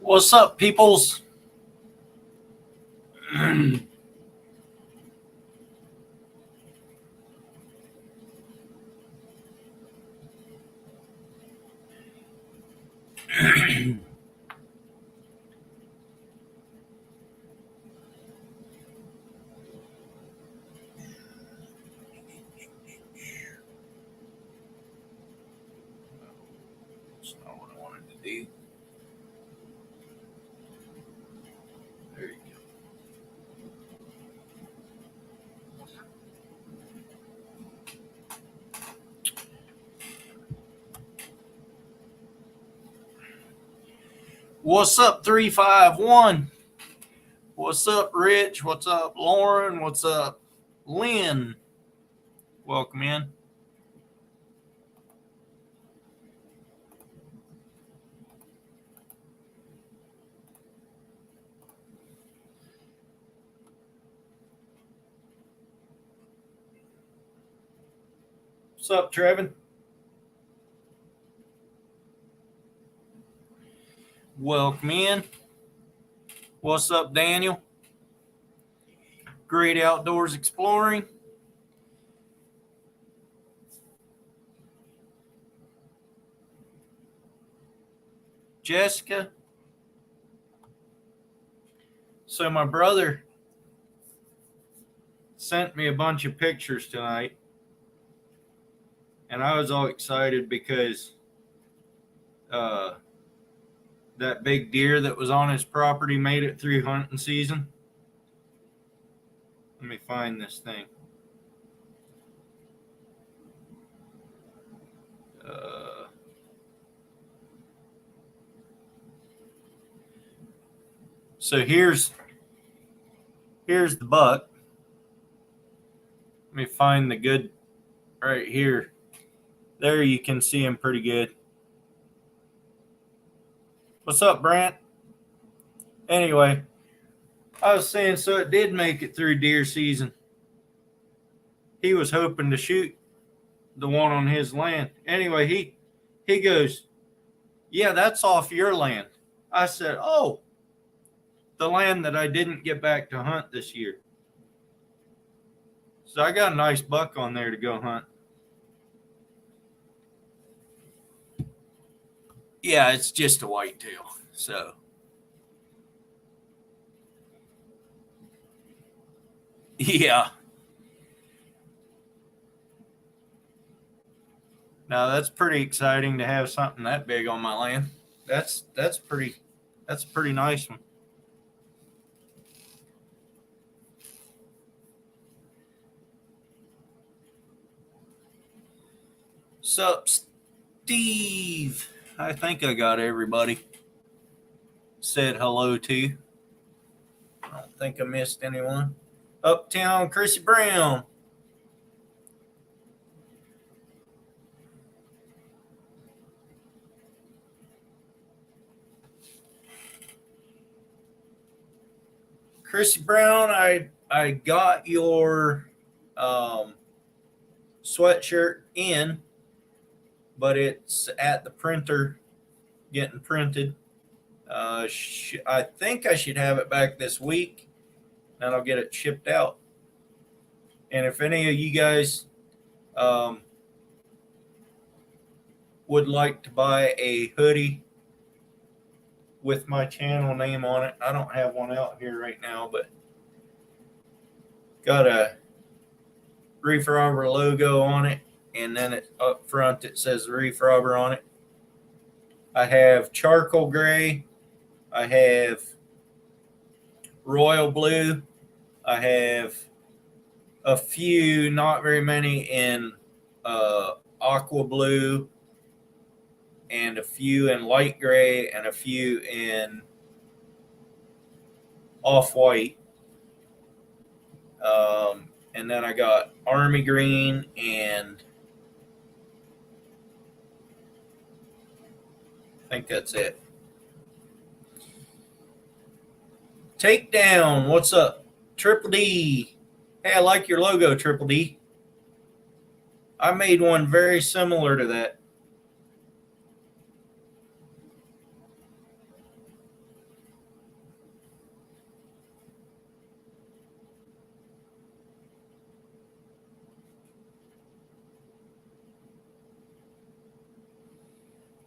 What's up, peoples? That's not what I wanted to do. There you go. What's up, 351? What's up, Rich? What's up, Lauren? What's up, Lynn? Welcome in. What's up, Trevin? Welcome in. What's up, Daniel? Great Outdoors Exploring. Jessica. So my brother sent me a bunch of pictures tonight, and I was all excited because that big deer that was on his property made it through hunting season. Let me find this thing. So here's the buck. Let me find the good right here. There you can see him pretty good. What's up, Brant? Anyway, I was saying, so it did make it through deer season. He was hoping to shoot the one on his land. Anyway, he goes, yeah, that's off your land. I said, oh, the land that I didn't get back to hunt this year. So I got a nice buck on there to go hunt. Yeah, it's just a whitetail. So yeah. Now that's pretty exciting to have something that big on my land. That's a pretty nice one. Sup, Steve? I think I got everybody said hello to. I don't think I missed anyone. Uptown Chrissy Brown. Chrissy Brown, I got your sweatshirt in, but it's at the printer getting printed. I think I should have it back this week, and I'll get it shipped out. And if any of you guys would like to buy a hoodie with my channel name on it, I don't have one out here right now, but got a Reef Robber logo on it, and then up front it says Reef Robber on it. I have charcoal gray, I have royal blue, I have a few, not very many, in aqua blue, and a few in light gray, and a few in off-white. And then I got army green, and I think that's it. Takedown, what's up? Triple D. Hey, I like your logo, Triple D. I made one very similar to that.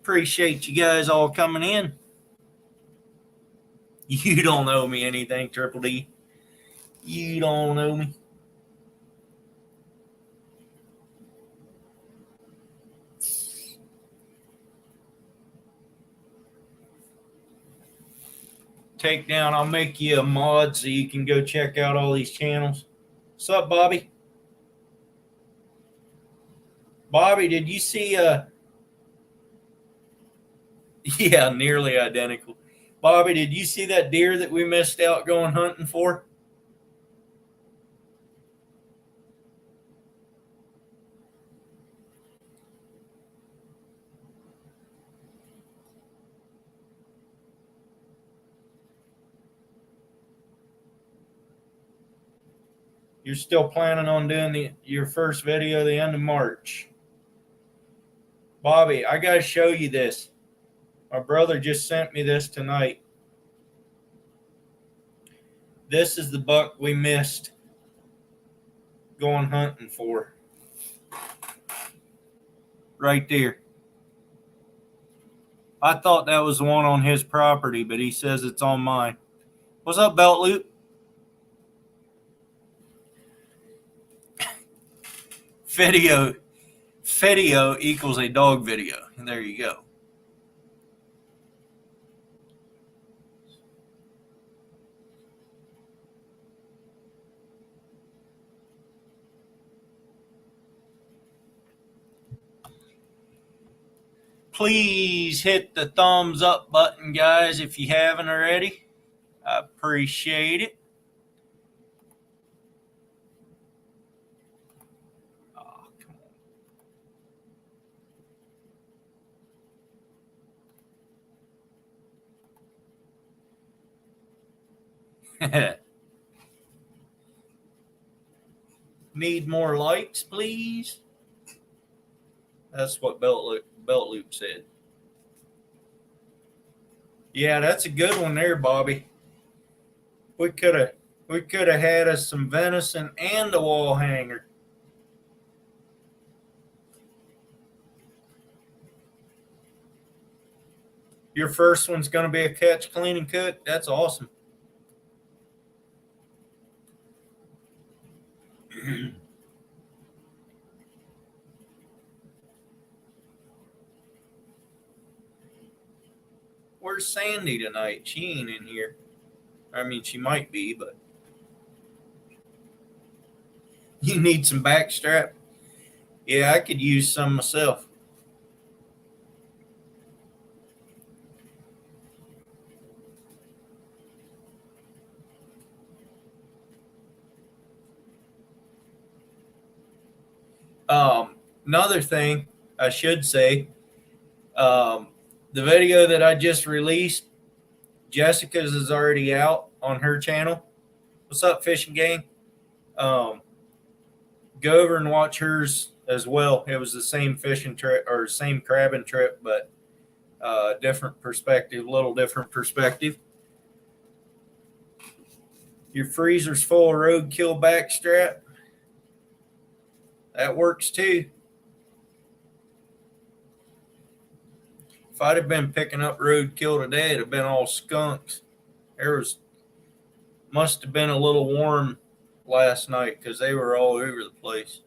Appreciate you guys all coming in. You don't owe me anything, Triple D. You don't owe me. Takedown, I'll make you a mod so you can go check out all these channels. What's up, Bobby? Bobby, did you see yeah, nearly identical. Bobby, did you see that deer that we missed out going hunting for? You're still planning on doing your first video the end of March. Bobby, I got to show you this. My brother just sent me this tonight. This is the buck we missed going hunting for. Right there. I thought that was the one on his property, but he says it's on mine. What's up, Belt Loop? Video equals a dog video. And there you go. Please hit the thumbs up button, guys, if you haven't already. I appreciate it. Oh, come on. Need more likes, please? That's what Belt Loop said. Yeah, that's a good one there, Bobby. We could have had us some venison and a wall hanger. Your first one's going to be a catch, clean, and cook. That's awesome. Where's Sandy tonight? She ain't in here. I mean, she might be, but you need some backstrap. Yeah, I could use some myself. Another thing I should say, the video that I just released, Jessica's is already out on her channel. What's up, Fishing Gang? Go over and watch hers as well. It was the same fishing trip or same crabbing trip, but different perspective, little different perspective. Your freezer's full of roadkill backstrap. That works too. If I'd have been picking up roadkill today, it'd have been all skunks. Must have been a little warm last night because they were all over the place.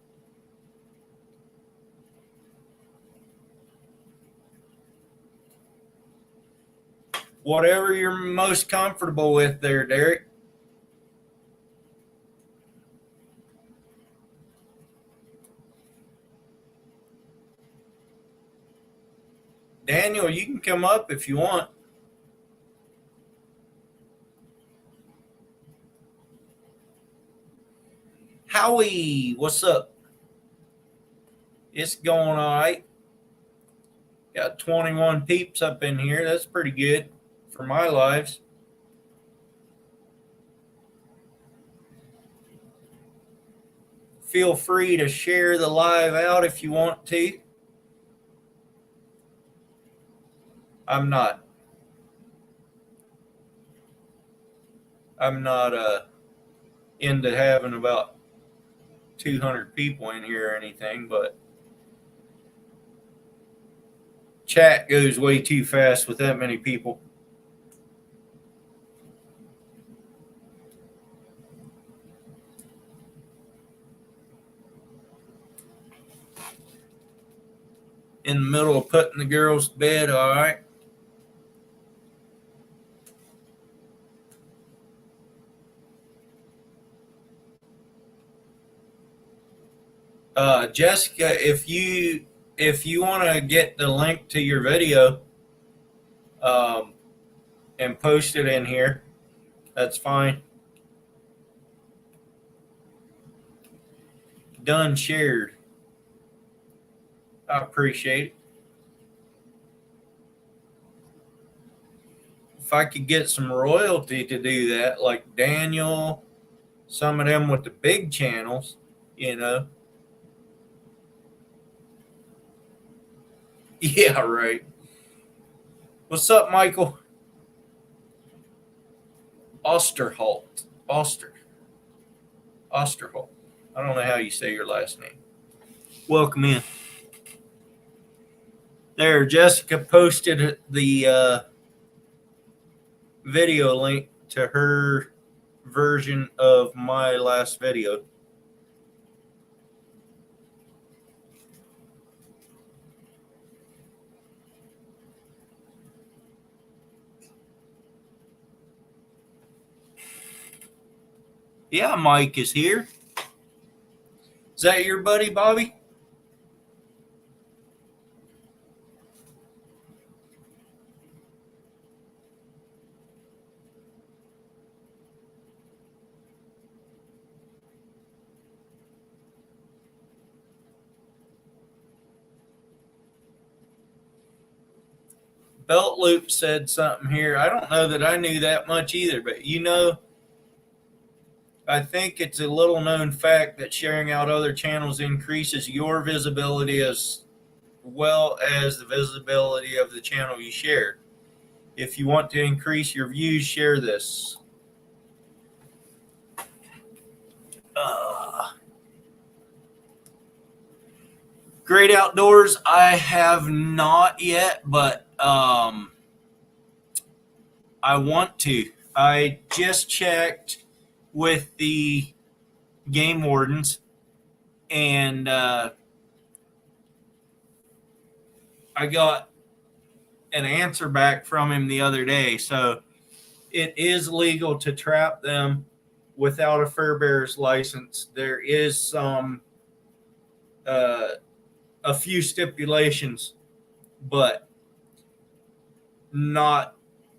Whatever you're most comfortable with there, Derek. Daniel, you can come up if you want. Howie, what's up? It's going all right. Got 21 peeps up in here. That's pretty good for my lives. Feel free to share the live out if you want to. I'm not into having about 200 people in here or anything, but chat goes way too fast with that many people. In the middle of putting the girls to bed, all right. Jessica, if you want to get the link to your video and post it in here, that's fine. Done shared. I appreciate it. If I could get some royalty to do that, like Daniel, some of them with the big channels, you know. Yeah, right. What's up, Michael? Osterholt. Osterholt. I don't know how you say your last name. Welcome in. There, Jessica posted the video link to her version of my last video. Yeah, Mike is here. Is that your buddy, Bobby? Belt Loop said something here. I don't know that I knew that much either, but you know, I think it's a little known fact that sharing out other channels increases your visibility as well as the visibility of the channel you share. If you want to increase your views, share this. Great Outdoors, I have not yet, but I want to. I just checked with the game wardens, and I got an answer back from him the other day. So it is legal to trap them without a fur bearer's license. There is some a few stipulations, but not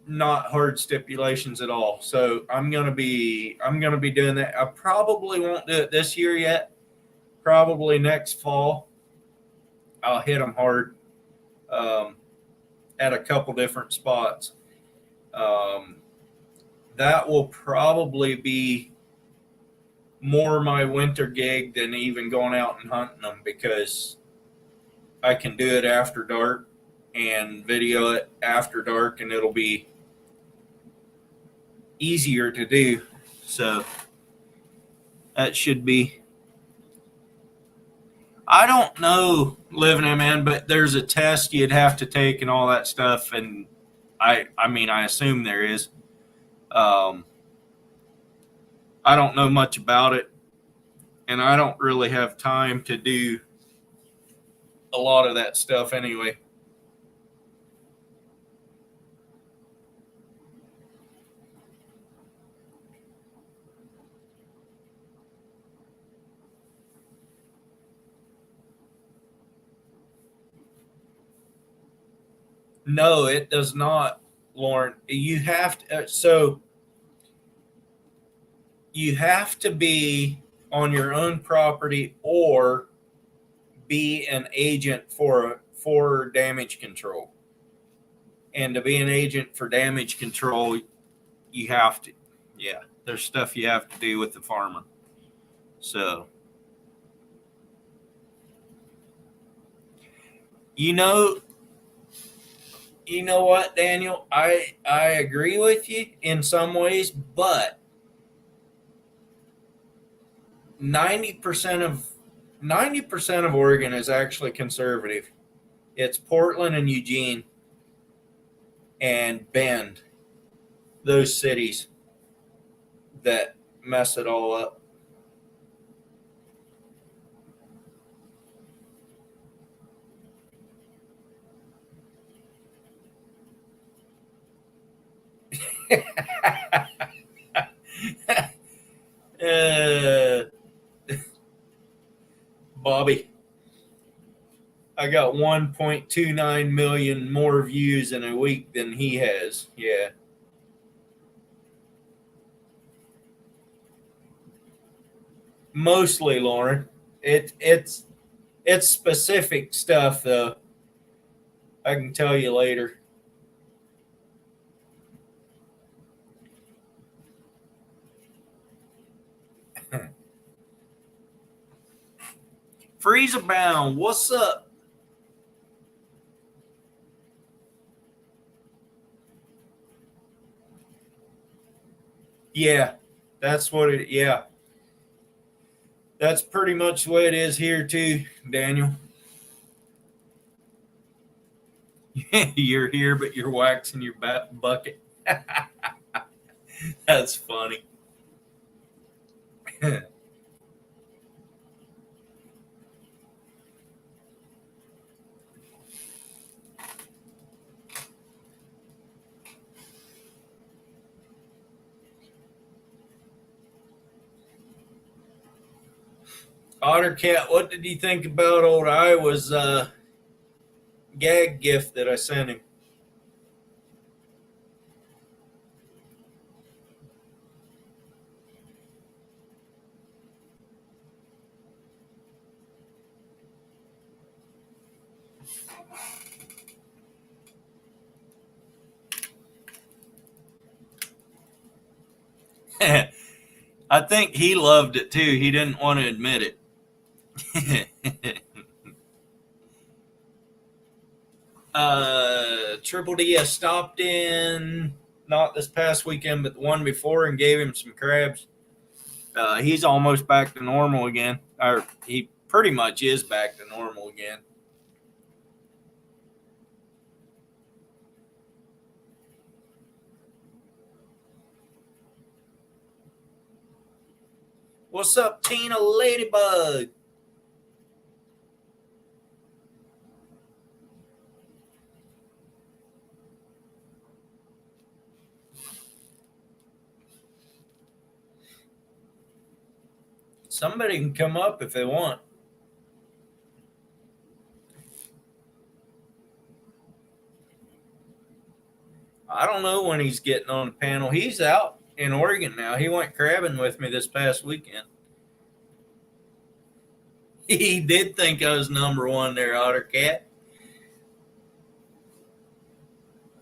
hard stipulations at all. So I'm gonna be doing that. I probably won't do it this year yet. Probably next fall. I'll hit them hard at a couple different spots. That will probably be more my winter gig than even going out and hunting them, because I can do it after dark and video it after dark, and it'll be easier to do. So that should be. I don't know, Living Man, but there's a test you'd have to take and all that stuff, and I mean, I assume there is. I don't know much about it, and I don't really have time to do a lot of that stuff anyway. No, it does not, Lauren. You have to, so you have to be on your own property or be an agent for damage control. And to be an agent for damage control, you have to, yeah, there's stuff you have to do with the farmer. So, you know what, Daniel? I agree with you in some ways, but 90% of Oregon is actually conservative. It's Portland and Eugene and Bend, those cities that mess it all up. uh, Bobby, I got 1.29 million more views in a week than he has. Yeah. Mostly, Lauren. It's specific stuff though. I can tell you later. Freezer Bound, what's up? Yeah, that's what it. Yeah, that's pretty much the way it is here too, Daniel. You're here, but you're waxing your bucket. That's funny. Ottercat, what did you think about old Iowa's gag gift that I sent him? I think he loved it too. He didn't want to admit it. Triple D, I stopped in not this past weekend, but the one before, and gave him some crabs. He's almost back to normal again, or he pretty much is back to normal again. What's up, Tina Ladybug? Somebody can come up if they want. I don't know when he's getting on the panel. He's out in Oregon now. He went crabbing with me this past weekend. He did think I was number one there, Ottercat.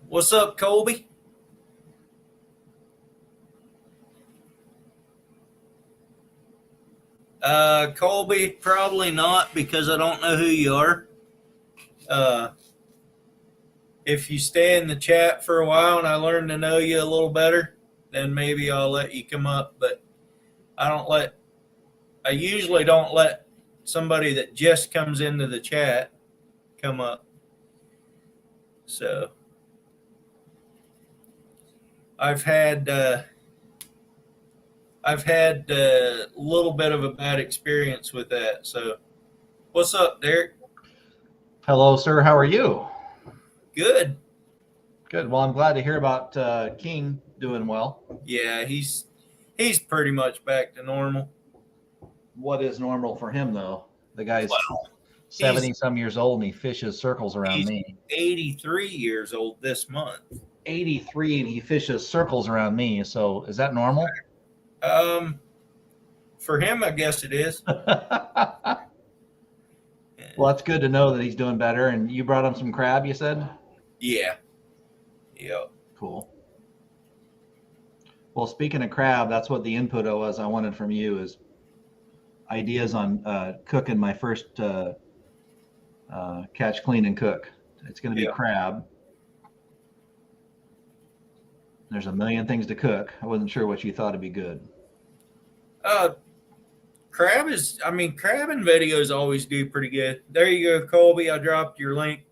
What's up, Colby? Colby, probably not, because I don't know who you are. If you stay in the chat for a while and I learn to know you a little better, then maybe I'll let you come up. But I usually don't let somebody that just comes into the chat come up. So I've had a little bit of a bad experience with that. So what's up, Derek? Hello, sir. How are you? Good. Good. Well, I'm glad to hear about King doing well. Yeah, he's pretty much back to normal. What is normal for him, though? The guy's 70-some years old and he fishes circles around me. 83 years old this month. 83 and he fishes circles around me. So is that normal? For him, I guess it is. Well, that's good to know that he's doing better. And you brought him some crab, you said? Yeah. Yep. Cool. Well, speaking of crab, that's what the input was I wanted from you is ideas on cooking my first catch, clean, and cook. It's going to be crab. There's a million things to cook. I wasn't sure what you thought would be good. Crab and videos always do pretty good. There you go, Colby. I dropped your link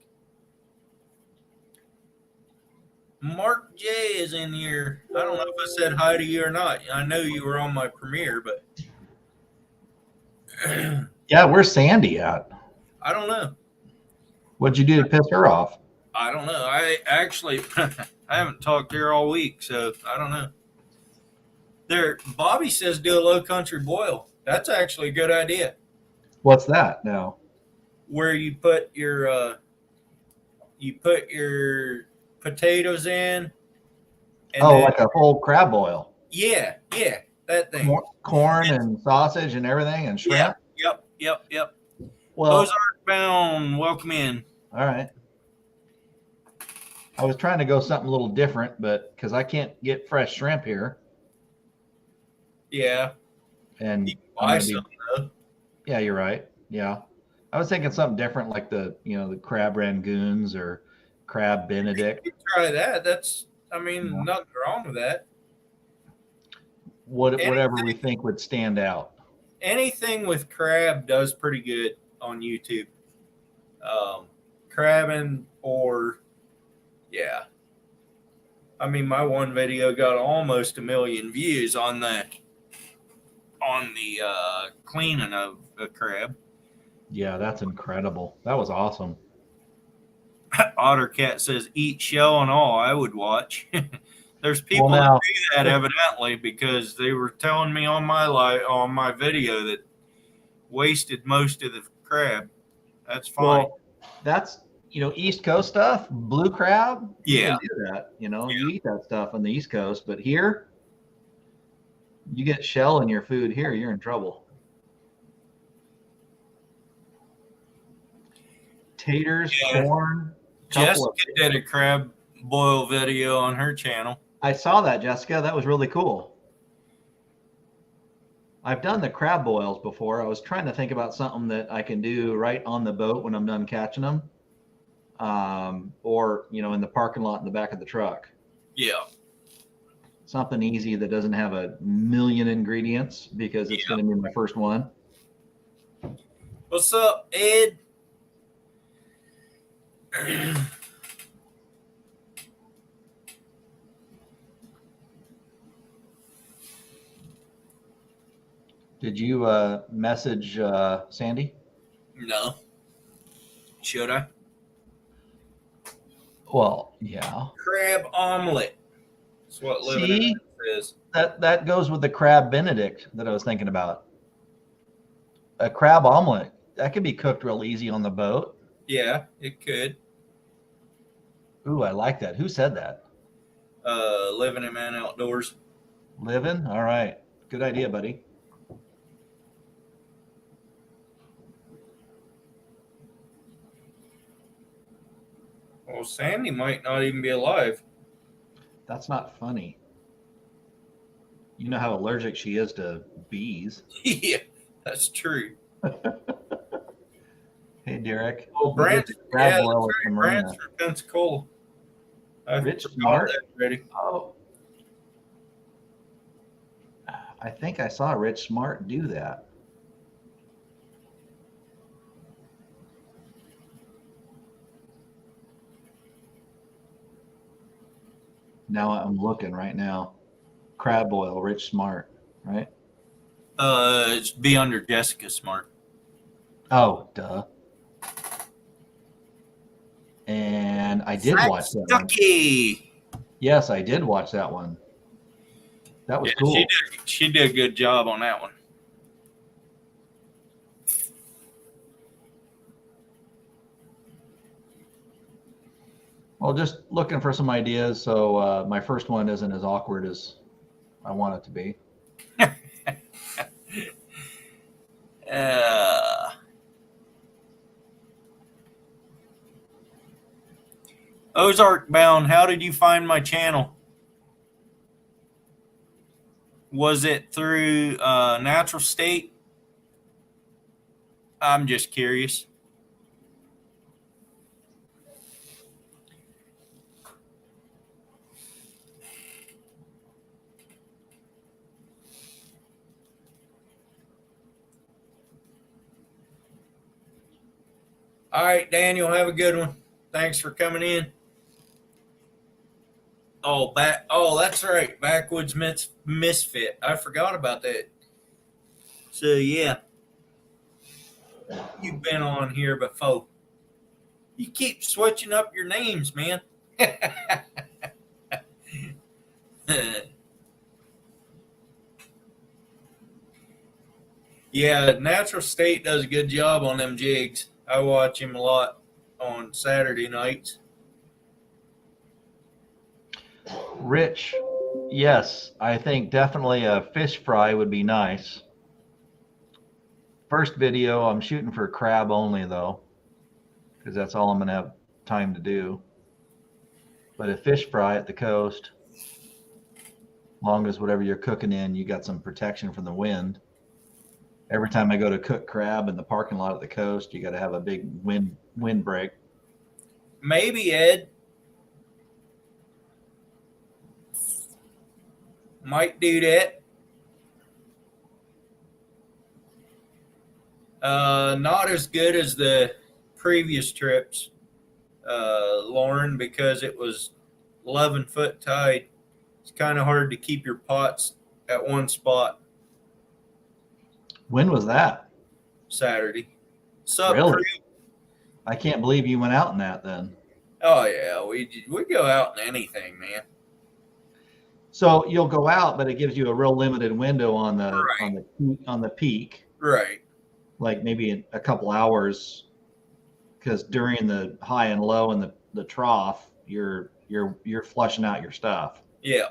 Mark J is in here. I don't know if I said hi to you or not. I know you were on my premiere, but Yeah, where's Sandy at? I don't know. What'd you do to piss her off? I don't know. I actually I haven't talked to her all week, so I don't know. There, Bobby says do a low country boil. That's actually a good idea. What's that now? Where you put your potatoes in, and Oh, then like a whole crab boil. yeah, that thing. Corn and sausage and everything and Yeah, shrimp. yep. Well, Ozark Bound, welcome in. all right. I was trying to go something a little different, but because I can't get fresh shrimp here, Yeah, and you can I'm buy gonna be. some though. Yeah, you're right. Yeah, I was thinking something different, like the crab rangoons or crab Benedict. You can try that. You know, Nothing wrong with that. whatever we Anything, think would stand out. anything with crab does pretty good on YouTube. Crabbing or yeah. My one video got almost 1 million views on the cleaning of a crab. Yeah, that's incredible. That was awesome. Ottercat says eat shell and all. I would watch. There's Well, people that now, do that evidently because they were telling me on my video that wasted most of the crab. That's fine. well, that's East Coast stuff. Blue crab, you Yeah. can do that. You eat that stuff on the East Coast, but here, you get shell in your food here, you're in trouble. Taters, Yeah. corn. Jessica did a crab boil video on her channel. I saw that, Jessica. That was really cool. I've done the crab boils before. I was trying to think about something that I can do right on the boat when I'm done catching them, or in the parking lot in the back of the truck. Yeah. Something easy that doesn't have a million ingredients because it's going to be my first one. What's up, Ed? Did you message Sandy? No. Should I? Well, yeah. Crab omelet. That's what Living in is. That goes with the crab Benedict that I was thinking about. A crab omelet that could be cooked real easy on the boat. Yeah, it could. Ooh, I like that. Who said that? Living in Man Outdoors. Living? All right. Good idea, buddy. Well, Sandy might not even be alive. That's not funny. You know how allergic she is to bees. Yeah, that's true. Hey, Derek. Well, Brant's from Pensacola. Rich Smart. Ready. Oh. I think I saw Rich Smart do that. Now I'm looking right now. Crab boil, Rich Smart, right? It's be under Jessica Smart. Oh, duh. And I did watch that Stucky. one. Yes, I did watch that one. That was cool. She did a good job on that one. Well, just looking for some ideas, so my first one isn't as awkward as I want it to be. Ozark Bound, how did you find my channel? Was it through Natural State? I'm just curious. All right, Daniel, have a good one. Thanks for coming in. That's right. Backwoods Misfit. I forgot about that. So yeah, you've been on here before. You keep switching up your names, man. Yeah, Natural State does a good job on them jigs. I watch him a lot on Saturday nights. Rich, yes, I think definitely a fish fry would be nice. First video, I'm shooting for crab only though, because that's all I'm gonna have time to do. But a fish fry at the coast, long as whatever you're cooking in, you got some protection from the wind. Every time I go to cook crab in the parking lot at the coast, you got to have a big wind break. Maybe Ed might do that. Not as good as the previous trips, Lauren, because it was 11-foot tide. It's kind of hard to keep your pots at one spot. When was that? Saturday. Sup, Really? crew? I can't believe you went out in that then. Oh yeah, we go out in anything, man. So you'll go out, but it gives you a real limited window on the Right. on the peak, Right. like maybe a couple hours, because during the high and low and the trough, you're flushing out your stuff. Yeah.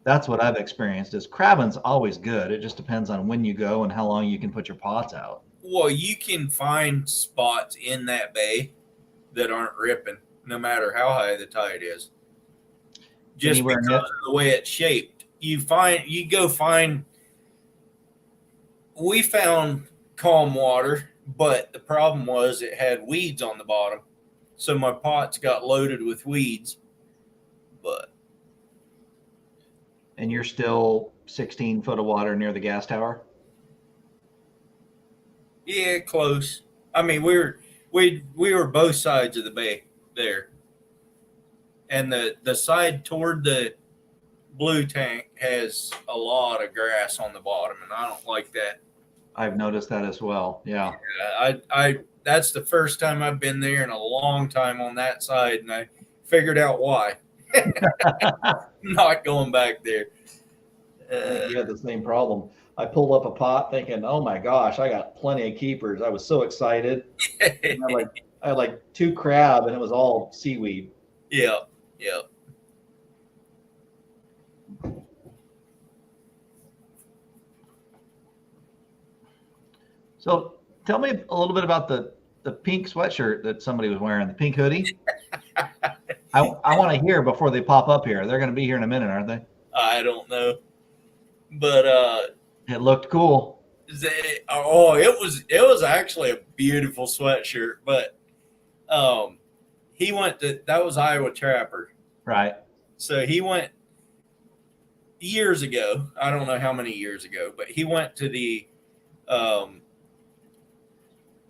That's what I've experienced. Is crabbing's always good. It just depends on when you go and how long you can put your pots out. Well, you can find spots in that bay that aren't ripping, no matter how high the tide is. Just Anywhere in because it? of the way it's shaped. You go find. We found calm water, but the problem was it had weeds on the bottom, so my pots got loaded with weeds. But And you're still 16 foot of water near the gas tower? yeah, close. I mean, we were both sides of the bay there, and the side toward the blue tank has a lot of grass on the bottom, and I don't like that. I've noticed that as well. Yeah. I that's the first time I've been there in a long time on that side, and I figured out why. Not going back there. You had the same problem. I pulled up a pot thinking, oh my gosh, I got plenty of keepers. I was so excited. And I had like two crab and it was all seaweed. Yeah, yeah. So tell me a little bit about the pink sweatshirt that somebody was wearing, the pink hoodie. I want to hear before they pop up here. They're going to be here in a minute, aren't they? I don't know, but It looked cool. it was actually a beautiful sweatshirt, but he went to that was Iowa Trapper, Right. so he went years ago. I don't know how many years ago, but he went to the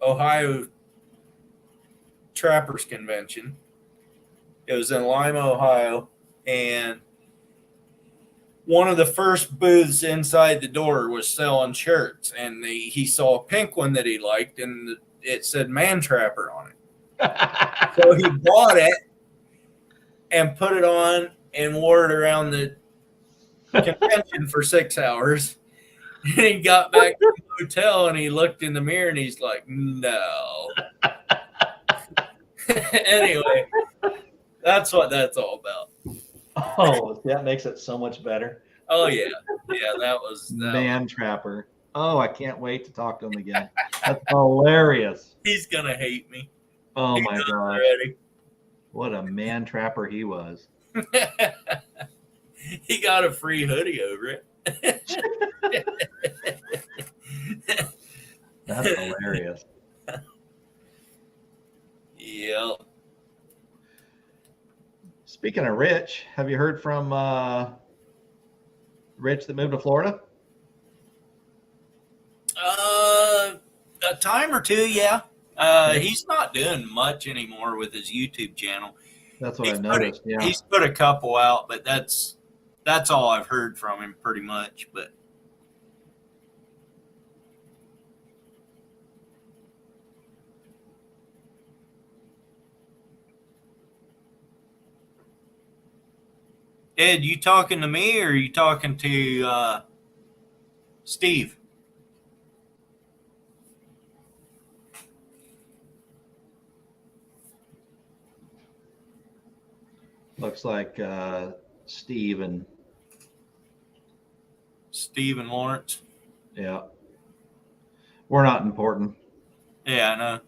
Ohio Trappers Convention. It was in Lima, Ohio, and one of the first booths inside the door was selling shirts, and he saw a pink one that he liked, and it said "Man Trapper" on it. So he bought it and put it on and wore it around the convention for 6 hours. And he got back to the hotel and he looked in the mirror and he's like, "No." Anyway, that's what that's all about. Oh, that makes it so much better. Oh yeah, yeah, that was Man Trapper. Oh, I can't wait to talk to him again. That's hilarious. He's gonna hate me. Oh He my does gosh. already. What a man trapper he was. He got a free hoodie over it. That's hilarious. Yep. Speaking of Rich, have you heard from Rich that moved to Florida? A time or two, yeah. He's not doing much anymore with his YouTube channel. That's what He's I've put noticed. Yeah. he's put a couple out, but that's all I've heard from him pretty much. But Ed, you talking to me or are you talking to Steve? Looks like Steve and Lawrence. yeah. We're not important. Yeah, I know.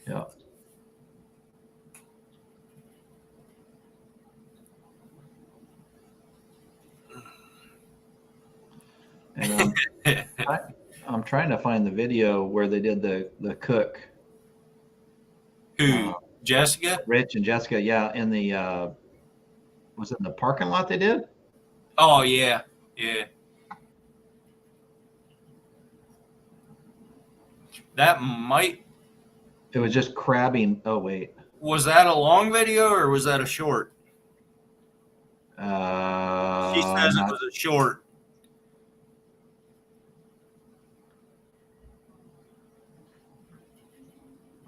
Yeah. And I'm trying to find the video where they did the cook. Who? Jessica? Rich and Jessica, yeah, in the was it in the parking lot they did? Oh yeah, yeah. That might. It was just crabbing. Oh wait. Was that a long video or was that a short? She says it was a short.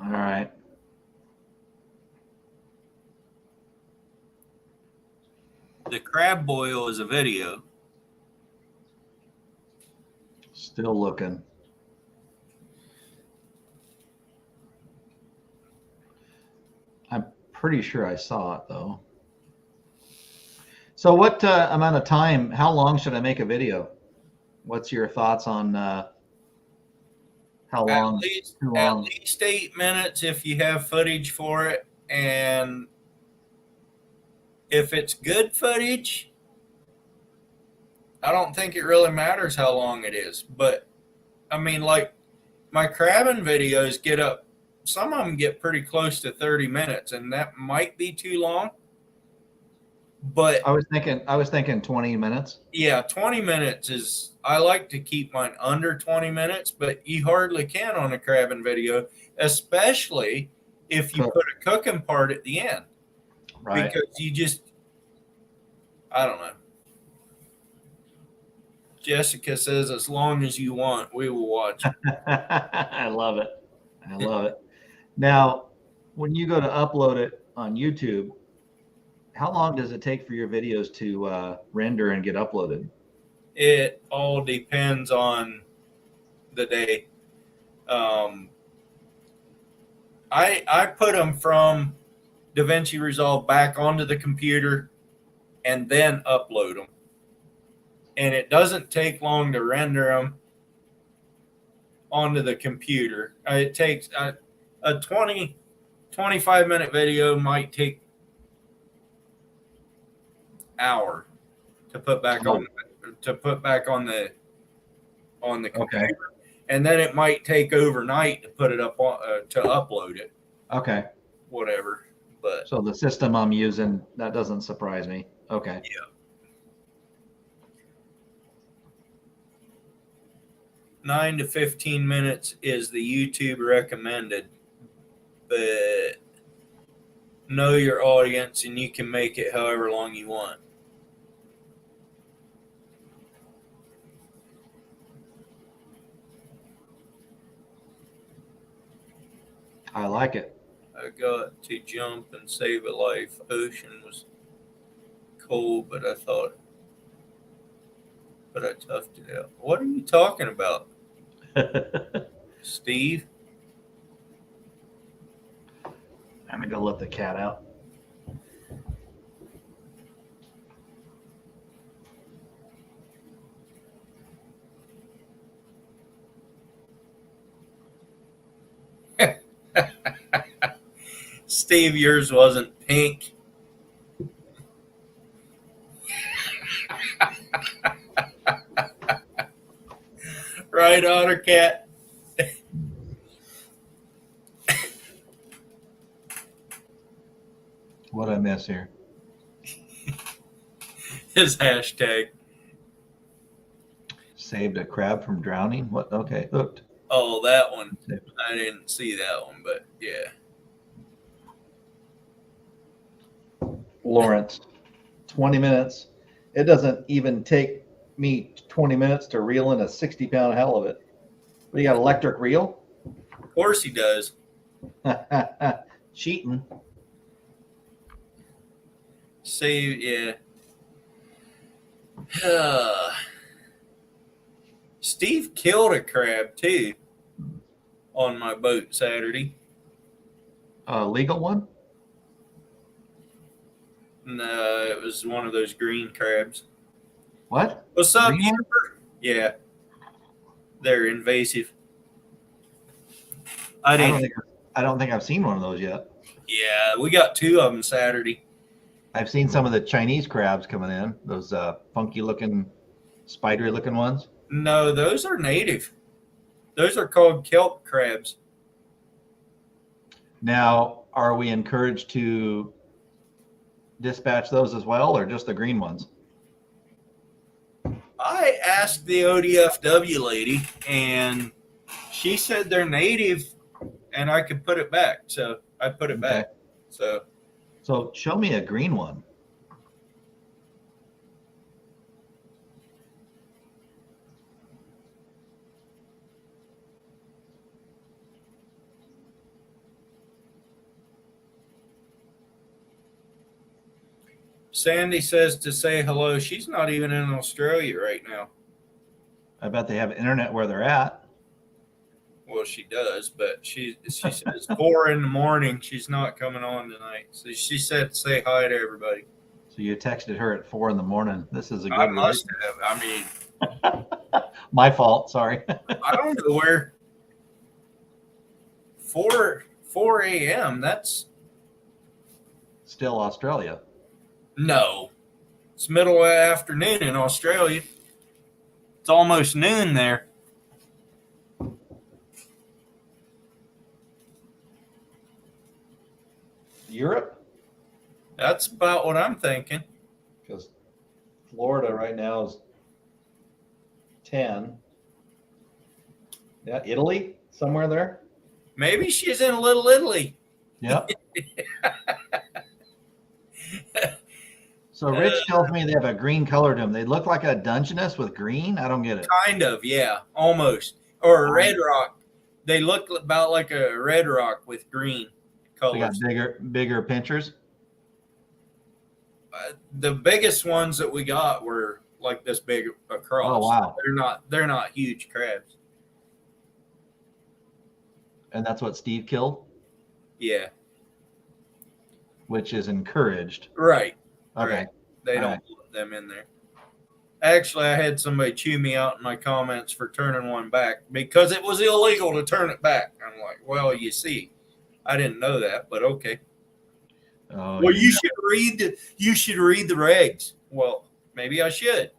All right. The crab boil is a video. Still looking. I'm pretty sure I saw it though. So what amount of time, how long should I make a video? What's your thoughts on how long? At least 8 minutes if you have footage for it. And if it's good footage, I don't think it really matters how long it is. But I mean, like my crabbing videos get up, some of them get pretty close to 30 minutes, and that might be too long. But I was thinking 20 minutes. Yeah, 20 minutes is, I like to keep mine under 20 minutes, but you hardly can on a crabbing video, especially if you put a cooking part at the end. Right. Because you just, I don't know. Jessica says, as long as you want, we will watch it. I love it. I love it. Now, when you go to upload it on YouTube, how long does it take for your videos to render and get uploaded? It all depends on the day. I put them from DaVinci Resolve back onto the computer and then upload them. And it doesn't take long to render them onto the computer. It takes a 25-minute video might take hour to put back on the computer. Okay. And then it might take overnight to put it up on to upload it. Okay. Whatever. But so the system I'm using, that doesn't surprise me. Okay. Yeah. 9 to 15 minutes is the YouTube recommended, but know your audience and you can make it however long you want. I like it. I got to jump and save a life. Ocean was cold, but I toughed it out. What are you talking about, Steve? I'm gonna go let the cat out. Steve, yours wasn't pink. Right, Otter Cat? What'd I miss here? His hashtag. Saved a crab from drowning? What? Okay, hooked. Oh, that one. I didn't see that one, but yeah. Lawrence. 20 minutes. It doesn't even take me 20 minutes to reel in a 60-pound halibut. What, you got electric reel? Of course he does. Cheating. See, yeah. Steve killed a crab too on my boat Saturday. Legal one? No, it was one of those green crabs. What? What's up, Green one? Amber? Yeah, they're invasive. I I didn't. don't think I've seen one of those yet. Yeah, we got 2 of them Saturday. I've seen some of the Chinese crabs coming in, those funky looking, spidery looking ones. No, those are native. Those are called kelp crabs. Now, are we encouraged to dispatch those as well, or just the green ones? I asked the ODFW lady, and she said they're native, and I could put it back. So I put it back. So So show me a green one. Sandy says to say hello. She's not even in Australia right now. I bet they have internet where they're at. Well, she does, but she says 4 in the morning. She's not coming on tonight. So she said say hi to everybody. So you texted her at 4 in the morning. This is a good I must relation- have. I mean, My fault. Sorry. I don't know where 4 a.m. That's Still Australia. no. It's middle of the afternoon in Australia. It's almost noon there. Europe? That's about what I'm thinking. Because Florida right now is 10. Yeah, Italy, somewhere there. Maybe she's in Little Italy. Yep. So Rich tells me they have a green color to them. They look like a Dungeness with green. I don't get it. Kind of, yeah, almost. Or a red rock. They look about like a red rock with green They got colors. bigger pinchers. The biggest ones that we got were like this big across. Oh, wow. They're not huge crabs. And that's what Steve killed, Yeah, which is encouraged. right. Okay. Right. They All don't right. put them in there. Actually, I had somebody chew me out in my comments for turning one back because it was illegal to turn it back. I'm like, well, you see, I didn't know that, but okay. Oh, Well, yeah. you should read the regs. Well, maybe I should.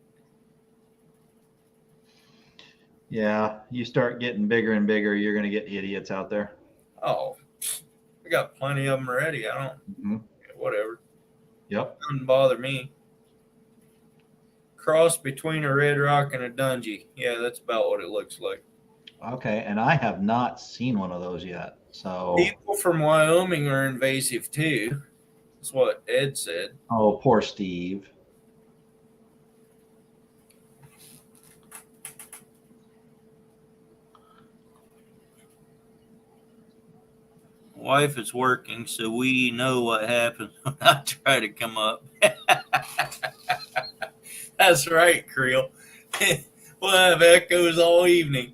Yeah, you start getting bigger and bigger, you're going to get idiots out there. Oh, I got plenty of them already. I don't, Mhm. whatever. Yep. Doesn't bother me. Cross between a red rock and a dungy. Yeah, that's about what it looks like. Okay, and I have not seen one of those yet. So, People from Wyoming are invasive too. That's what Ed said. oh, poor Steve. Wife is working, so we know what happens when I try to come up. That's right, Creel. We'll have echoes all evening.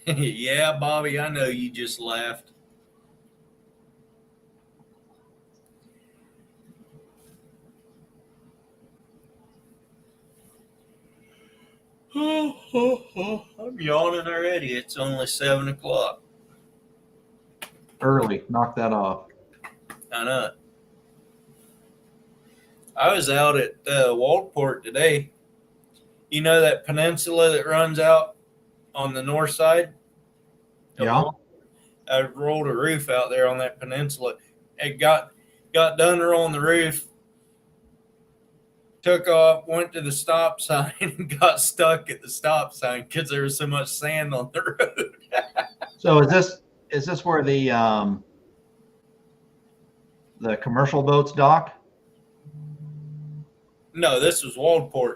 Yeah, Bobby, I know you just laughed. I'm yawning already. It's only 7 o'clock. Early. Knock that off. I know. I was out at Waldport today. You know that peninsula that runs out on the north side? Yeah. I rolled a roof out there on that peninsula. It got done rolling the roof, took off, went to the stop sign, and got stuck at the stop sign because there was so much sand on the road. So is this where the commercial boats dock? No, this was Waldport.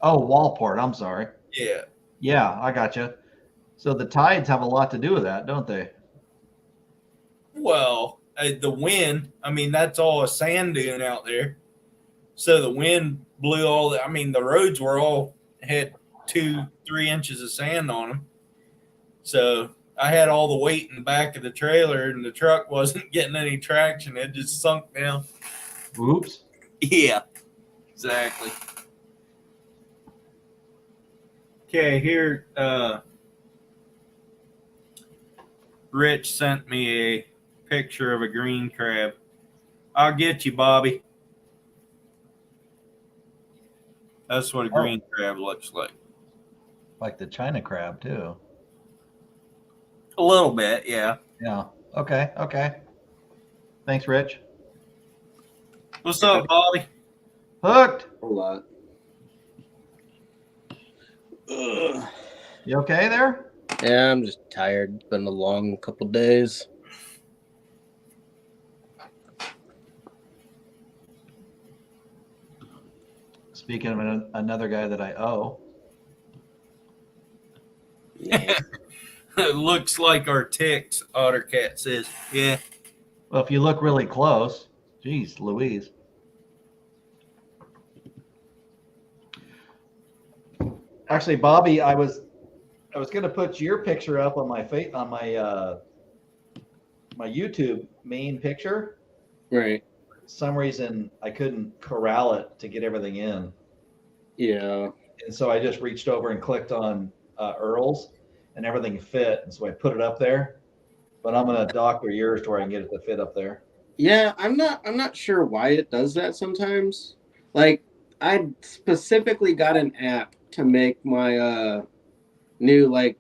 Oh, Walport. I'm sorry. Yeah. Yeah, I got you. So the tides have a lot to do with that, don't they? Well, the wind, I mean, that's all a sand dune out there. So the wind blew all the, I mean, the roads were all had 2-3 inches of sand on them. So I had all the weight in the back of the trailer and the truck wasn't getting any traction. It just sunk down. Oops. Yeah, exactly. Okay, here, Rich sent me a picture of a green crab. I'll get you, Bobby. That's what a green crab looks like. Like the China crab too. A little bit, yeah. Yeah. Okay. Okay. Thanks, Rich. What's up, Bobby? Hooked. A lot. Ugh. You okay there? Yeah, I'm just tired. It's been a long couple days. Speaking of another guy that I owe. Yeah. It looks like our ticks, Ottercat says. Yeah. Well, if you look really close, geez, Louise. Actually, Bobby, I was going to put your picture up on my my YouTube main picture. Right. For some reason, I couldn't corral it to get everything in, Yeah. and so I just reached over and clicked on Earl's, and everything fit, and so I put it up there. But I'm going to doctor yours to where I can get it to fit up there. Yeah, I'm not sure why it does that sometimes. Like, I specifically got an app to make my new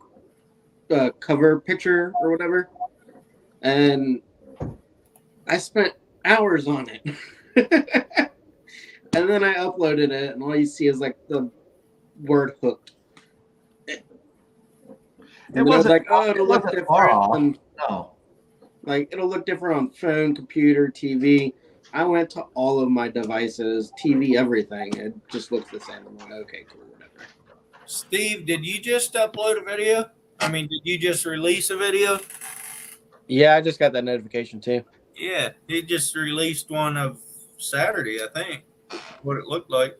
cover picture or whatever. And I spent hours on it. And then I uploaded it and all you see is like the word hooked. It wasn't like, oh, it'll look far different. off. And, No. like, it'll look different on phone, computer, TV. I went to all of my devices, TV, everything. It just looks the same. I'm like, okay, cool, whatever. Steve, did you just upload a video? I mean, did you just release a video? Yeah, I just got that notification too. Yeah, he just released one of Saturday, I think. What it looked like.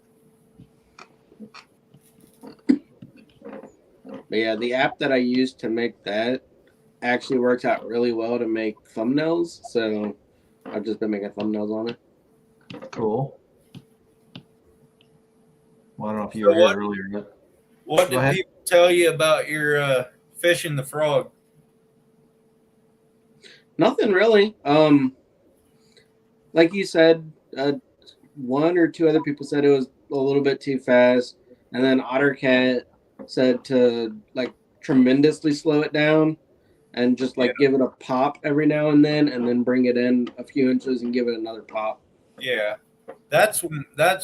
But yeah, the app that I used to make that actually works out really well to make thumbnails. So I've just been making thumbnails on it. Cool. Well, I don't know if you were here earlier, but What Go did ahead. people tell you about your fishing the frog? Nothing really. Like you said, one or two other people said it was a little bit too fast, and then Ottercat said to like tremendously slow it down and just like give it a pop every now and then bring it in a few inches and give it another pop. Yeah, that's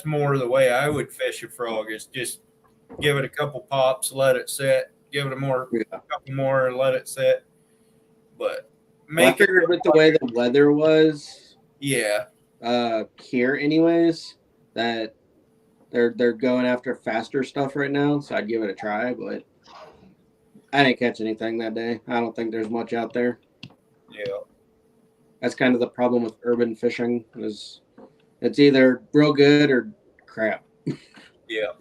more the way I would fish a frog. Is just give it a couple pops, let it sit, give it a couple more, and let it sit. But I figured with the way the weather was, yeah, here anyways, that they're going after faster stuff right now, so I'd give it a try, but I didn't catch anything that day. I don't think there's much out there. yeah, That's kind of the problem with urban fishing is it's either real good or crap. yeah.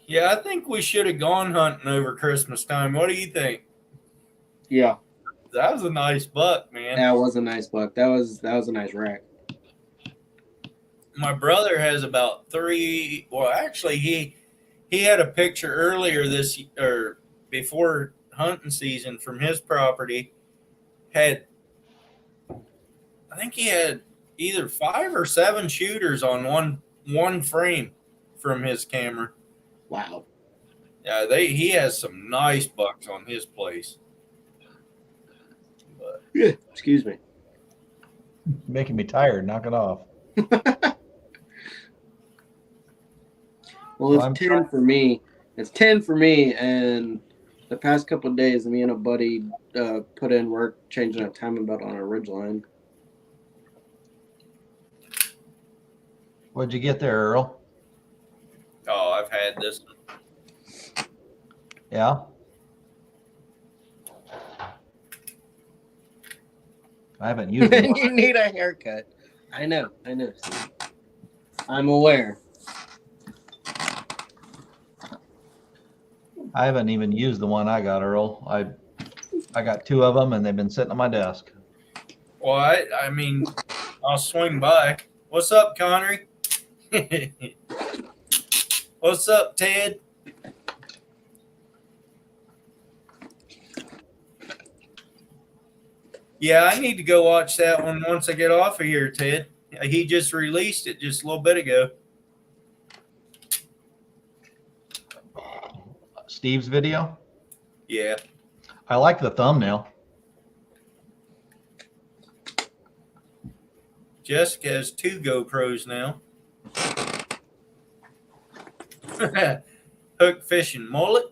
Yeah, I think we should have gone hunting over Christmas time. What do you think? Yeah. That was a nice buck, man. That was a nice buck. That was a nice rack. My brother has about 3. Well, actually, he had a picture earlier or before hunting season from his property. I think he had either 5 or 7 shooters on one frame from his camera. Wow. Yeah, he has some nice bucks on his place. But, Excuse me. making me tired. Knock it off. Well, it's I'm 10 for me. It's 10 for me, and the past couple of days, me and a buddy put in work changing a timing belt on a Ridgeline. What'd you get there, Earl? Oh, I've had this. Yeah. I haven't used it. You need a haircut. I know, Steve. I'm aware. I haven't even used the one I got, Earl. I got 2 of them, and they've been sitting on my desk. Well, I mean, I'll swing by. What's up, Connery? What's up, Ted? Yeah, I need to go watch that one once I get off of here, Ted. He just released it just a little bit ago. Steve's video. Yeah. I like the thumbnail. Jessica has 2 GoPros now. Hook fishing mullet.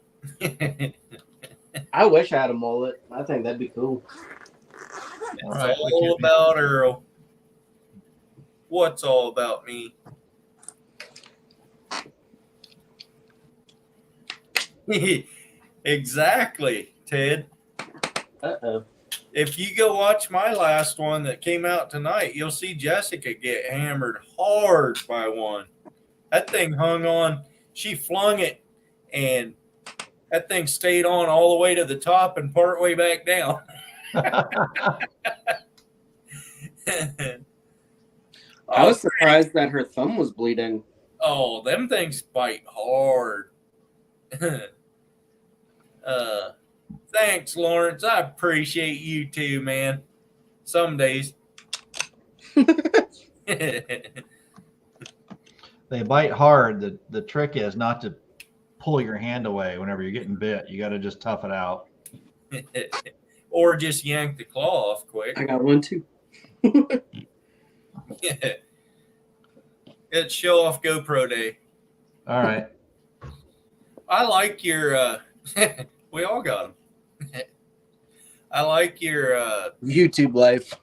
I wish I had a mullet. I think that'd be cool. All right, we all can't- about Earl. What's all about me? Exactly, Ted. Uh-oh. If you go watch my last one that came out tonight, you'll see Jessica get hammered hard by one. That thing hung on. She flung it, and that thing stayed on all the way to the top and part way back down. I was surprised that her thumb was bleeding. Oh, them things bite hard. Thanks, Lawrence. I appreciate you too, man. Some days. They bite hard. The trick is not to pull your hand away whenever you're getting bit. You got to just tough it out. Or just yank the claw off quick. I got one too. It's show off GoPro day. All right. I like your we all got them. I like your YouTube life.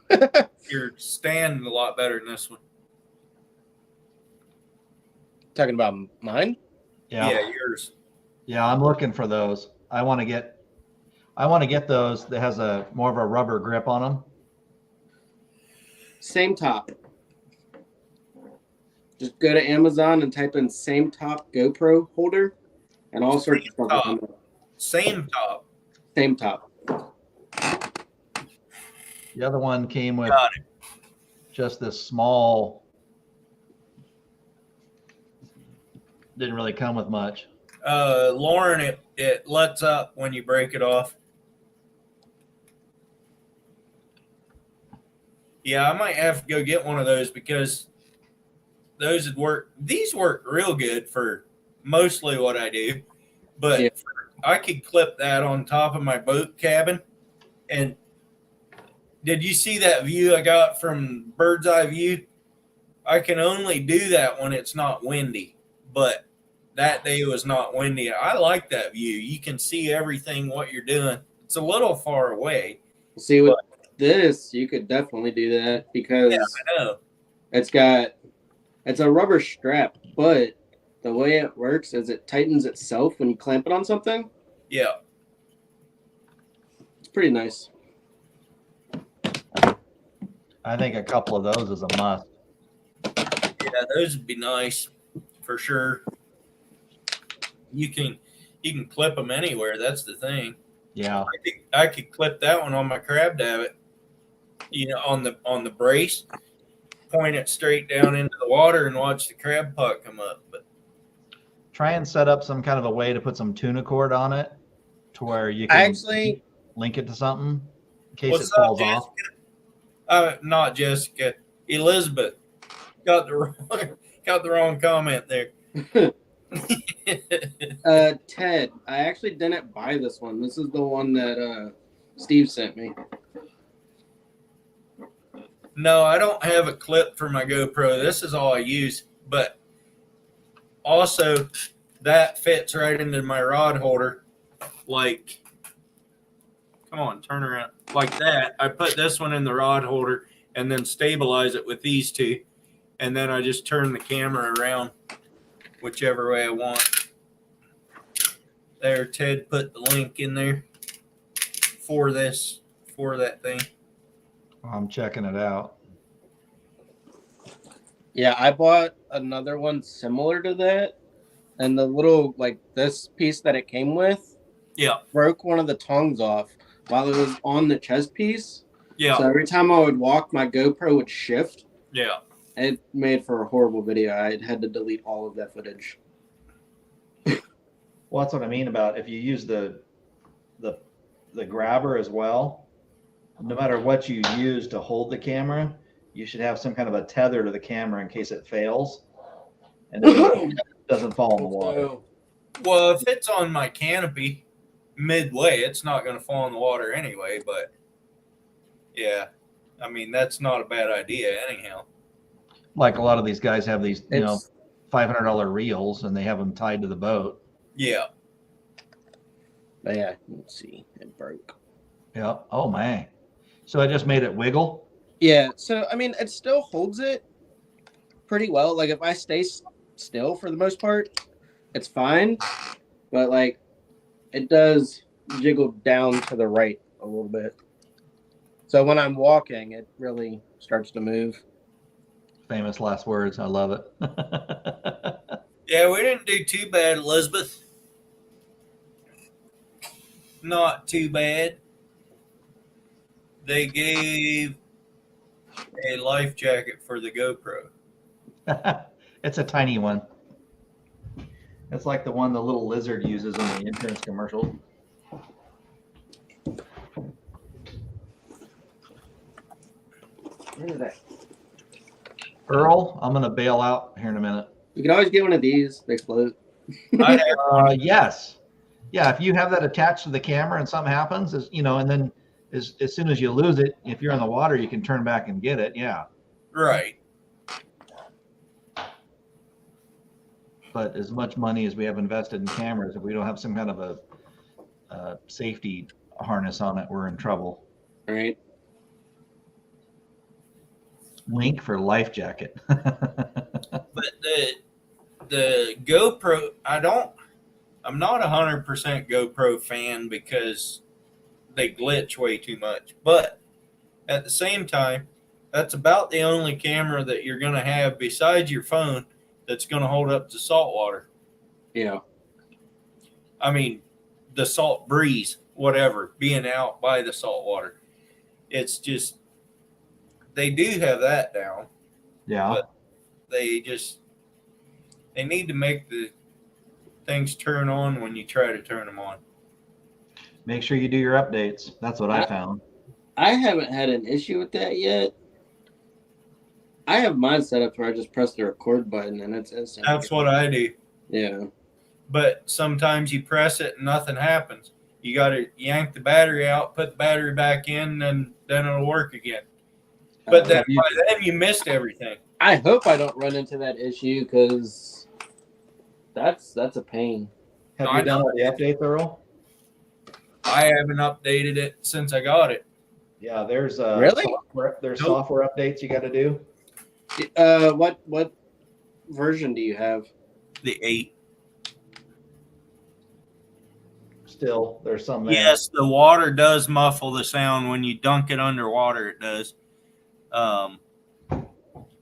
your stand a lot better than this one. Talking about mine? Yeah. Yours. Yeah, I'm looking for those. I want to get those that has a more of a rubber grip on them. Same top. Just go to Amazon and type in same top GoPro holder and all sorts of stuff. will come up. Same top. Same top. The other one came with Got it. just this small. Didn't really come with much. Lauren, it lets up when you break it off. Yeah, I might have to go get one of those because those would work. These work real good for mostly what I do, but Yeah. I could clip that on top of my boat cabin. And did you see that view I got from bird's eye view? I can only do that when it's not windy, but that day was not windy. I like that view. You can see everything what you're doing. It's a little far away. See, with this, you could definitely do that because Yeah, I know. it's a rubber strap, but the way it works is it tightens itself when you clamp it on something. Yeah. It's pretty nice. I think a couple of those is a must. Yeah, those would be nice for sure. You can clip them anywhere. That's the thing. Yeah. I could clip that one on my crab davit. You know, on the brace, point it straight down into the water and watch the crab pot come up. But Try and set up some kind of a way to put some tuna cord on it to where you can Actually, link it to something in case what's it falls up, off. Jessica? Not Jessica. Elizabeth got the wrong comment there. Ted, I actually didn't buy this one. This is the one that Steve sent me. No, I don't have a clip for my GoPro. This is all I use. But also, that fits right into my rod holder. Like, come on, turn around like that. I put this one in the rod holder and then stabilize it with these two. And then I just turn the camera around whichever way I want. There, Ted put the link in there for that thing. I'm checking it out. Yeah, I bought another one similar to that, and the little like this piece that it came with Yeah, broke one of the tongs off while it was on the chest piece. yeah, So every time I would walk, my GoPro would shift. yeah. It made for a horrible video. I had to delete all of that footage. Well, that's what I mean about if you use the grabber as well, no matter what you use to hold the camera, you should have some kind of a tether to the camera in case it fails and it doesn't fall in the water. Well, if it's on my canopy midway, it's not going to fall in the water anyway. But yeah, I mean, that's not a bad idea anyhow. Like a lot of these guys have these, It's $500 reels and they have them tied to the boat. Yeah. but yeah, let's see, it broke. Yeah. Oh man. So I just made it wiggle. Yeah, so I mean, it still holds it pretty well. Like if I stay still for the most part, it's fine. But like, it does jiggle down to the right a little bit. So when I'm walking, it really starts to move. Famous last words. I love it. Yeah, we didn't do too bad, Elizabeth. Not too bad. They gave a life jacket for the GoPro. It's a tiny one. It's like the one the little lizard uses in the insurance commercial. Where is that? Earl, I'm going to bail out here in a minute. You can always get one of these. They float. I have, Yes. Yeah, if you have that attached to the camera and something happens, and then as soon as you lose it, if you're in the water, you can turn back and get it. Yeah. right. But as much money as we have invested in cameras, if we don't have some kind of a safety harness on it, we're in trouble. All right. Link for life jacket. But the GoPro, I'm not 100% GoPro fan because they glitch way too much. But at the same time, that's about the only camera that you're going to have besides your phone that's going to hold up to salt water. Yeah. I mean, the salt breeze, whatever, being out by the salt water. It's just, they do have that down. Yeah. But they need to make the things turn on when you try to turn them on. Make sure you do your updates. That's what I found. I haven't had an issue with that yet. I have mine set up where I just press the record button and it's instant. That's what I do. Yeah. But sometimes you press it and nothing happens. You got to yank the battery out, put the battery back in, and then it'll work again. But then by then you missed everything. I hope I don't run into that issue because that's a pain. Have I you done know. all the updates, Earl? I haven't updated it since I got it. Yeah, there's Really? there's Nope. software updates you got to do. What version do you have? The 8. Still, there's some there. Yes, the water does muffle the sound when you dunk it underwater. It does.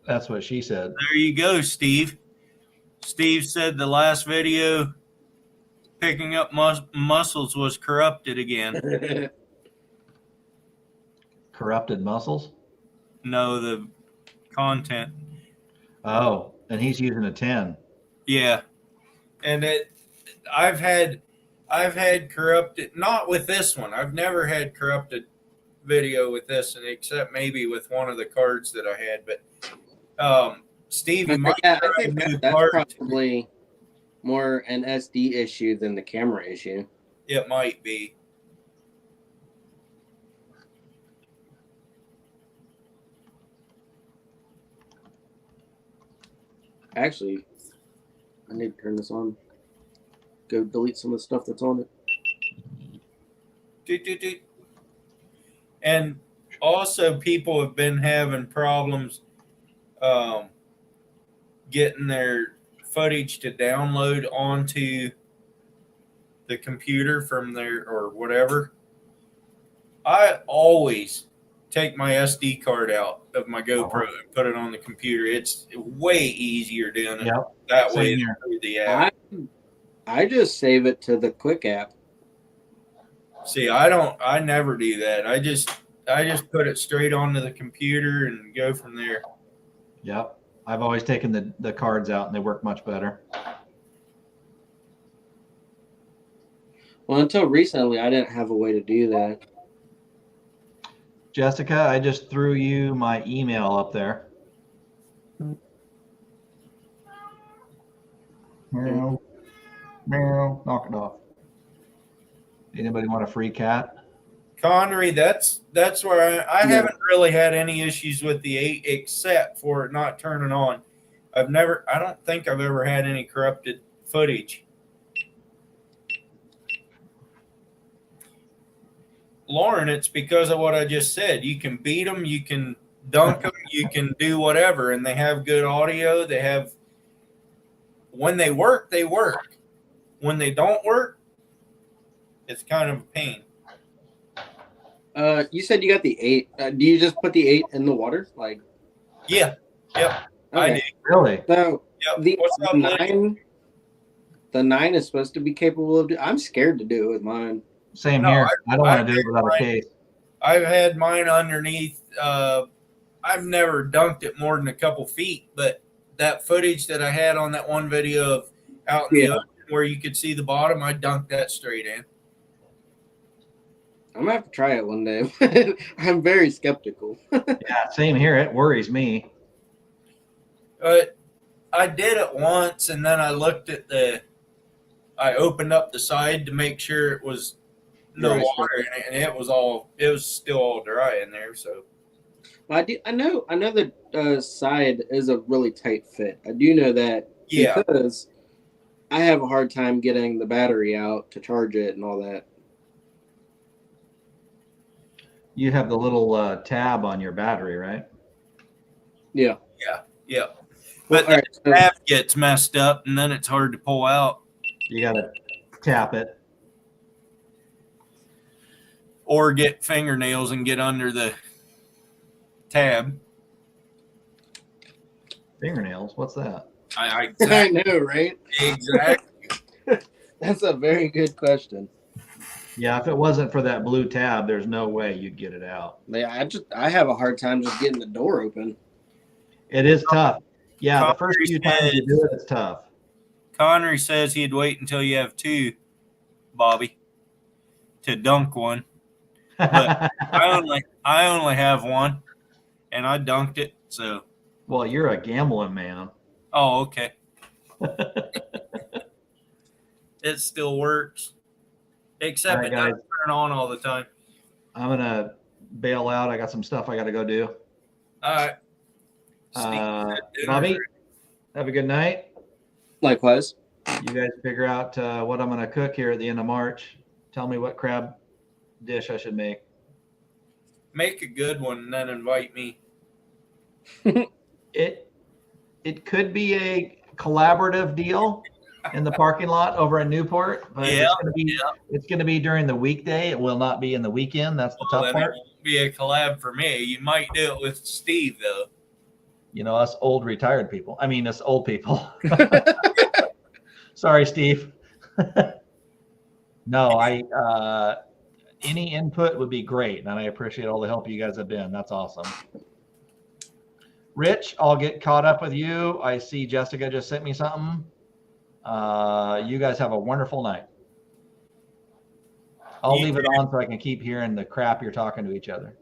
That's what she said. There you go, Steve. Steve said the last video picking up muscles was corrupted again. Corrupted muscles. No, the content. Oh, and he's using a 10. Yeah, and I've had corrupted, not with this one. I've never had corrupted video with this, and except maybe with one of the cards that I had. But Steve, you might Yeah, I try think new that's cards. probably more an SD issue than the camera issue. It might be. Actually, I need to turn this on. go delete some of the stuff that's on it. Doot, doot, doot. And also, people have been having problems getting their footage to download onto the computer from their or whatever. I always take my SD card out of my GoPro and put it on the computer. It's way easier doing it Yep. that Same way here. than through the app. I just save it to the Quick app. See, I never do that. I just put it straight onto the computer and go from there. Yep. I've always taken the cards out and they work much better. Well, until recently, I didn't have a way to do that. Jessica, I just threw you my email up there. Meow. Meow. Knock it off. Anybody want a free cat? Connery, that's where I haven't really had any issues with the 8 except for it not turning on. I don't think I've ever had any corrupted footage. Lauren, it's because of what I just said. You can beat them, you can dunk them, you can do whatever, and they have good audio. They have, when they work, they work. When they don't work, it's kind of a pain. You said you got the 8. Do you just put the 8 in the water? Like, Yeah, yep, I do. Really? So Yep. the What's up, Liddy? 9, the 9 is supposed to be capable of. I'm scared to do it with mine. Same No, here. I don't want I've to do it without a mine- case. I've had mine underneath. I've never dunked it more than a couple feet, but that footage that I had on that one video of out in the ocean where you could see the bottom, I dunked that straight in. I'm gonna have to try it one day. I'm very skeptical. Yeah, same here. It worries me. But I did it once, and then I looked at I opened up the side to make sure it was no Dry water in it, and it was still all dry in there. So I know the side is a really tight fit. I do know that yeah, because I have a hard time getting the battery out to charge it and all that. You have the little tab on your battery, right? Yeah. yeah. Well, But all right, the so- tab gets messed up, and then it's hard to pull out. You got to tap it. Or get fingernails and get under the tab. Fingernails? What's that? I Exactly. know, right? That's a very good question. Yeah, if it wasn't for that blue tab, there's no way you'd get it out. Yeah, I have a hard time just getting the door open. It is tough. Yeah, the first Connery few times you do it, it's tough. Connery says he'd wait until you have 2, Bobby, to dunk one. But I only have 1, and I dunked it. So, Well, you're a gambling man. oh, okay. It still works, except All right, it doesn't guys. turn on all the time. I'm going to bail out. I got some stuff I got to go do. All right. Steve said dinner. Bobby, have a good night. Likewise. You guys figure out what I'm going to cook here at the end of March. Tell me what crab dish I should make. Make a good one and then invite me. It could be a collaborative deal in the parking lot over in Newport, but Yeah, it's going to be during the weekday. It will not be in the weekend. That's the Well, tough then it part. won't be a collab for me. You might do it with Steve though. You know, us old retired people. I mean, us old people. Sorry, Steve. No, any input would be great, and I appreciate all the help you guys have been. That's awesome. Rich, I'll get caught up with you. I see Jessica just sent me something. You guys have a wonderful night. I'll You leave it too. on so I can keep hearing the crap you're talking to each other.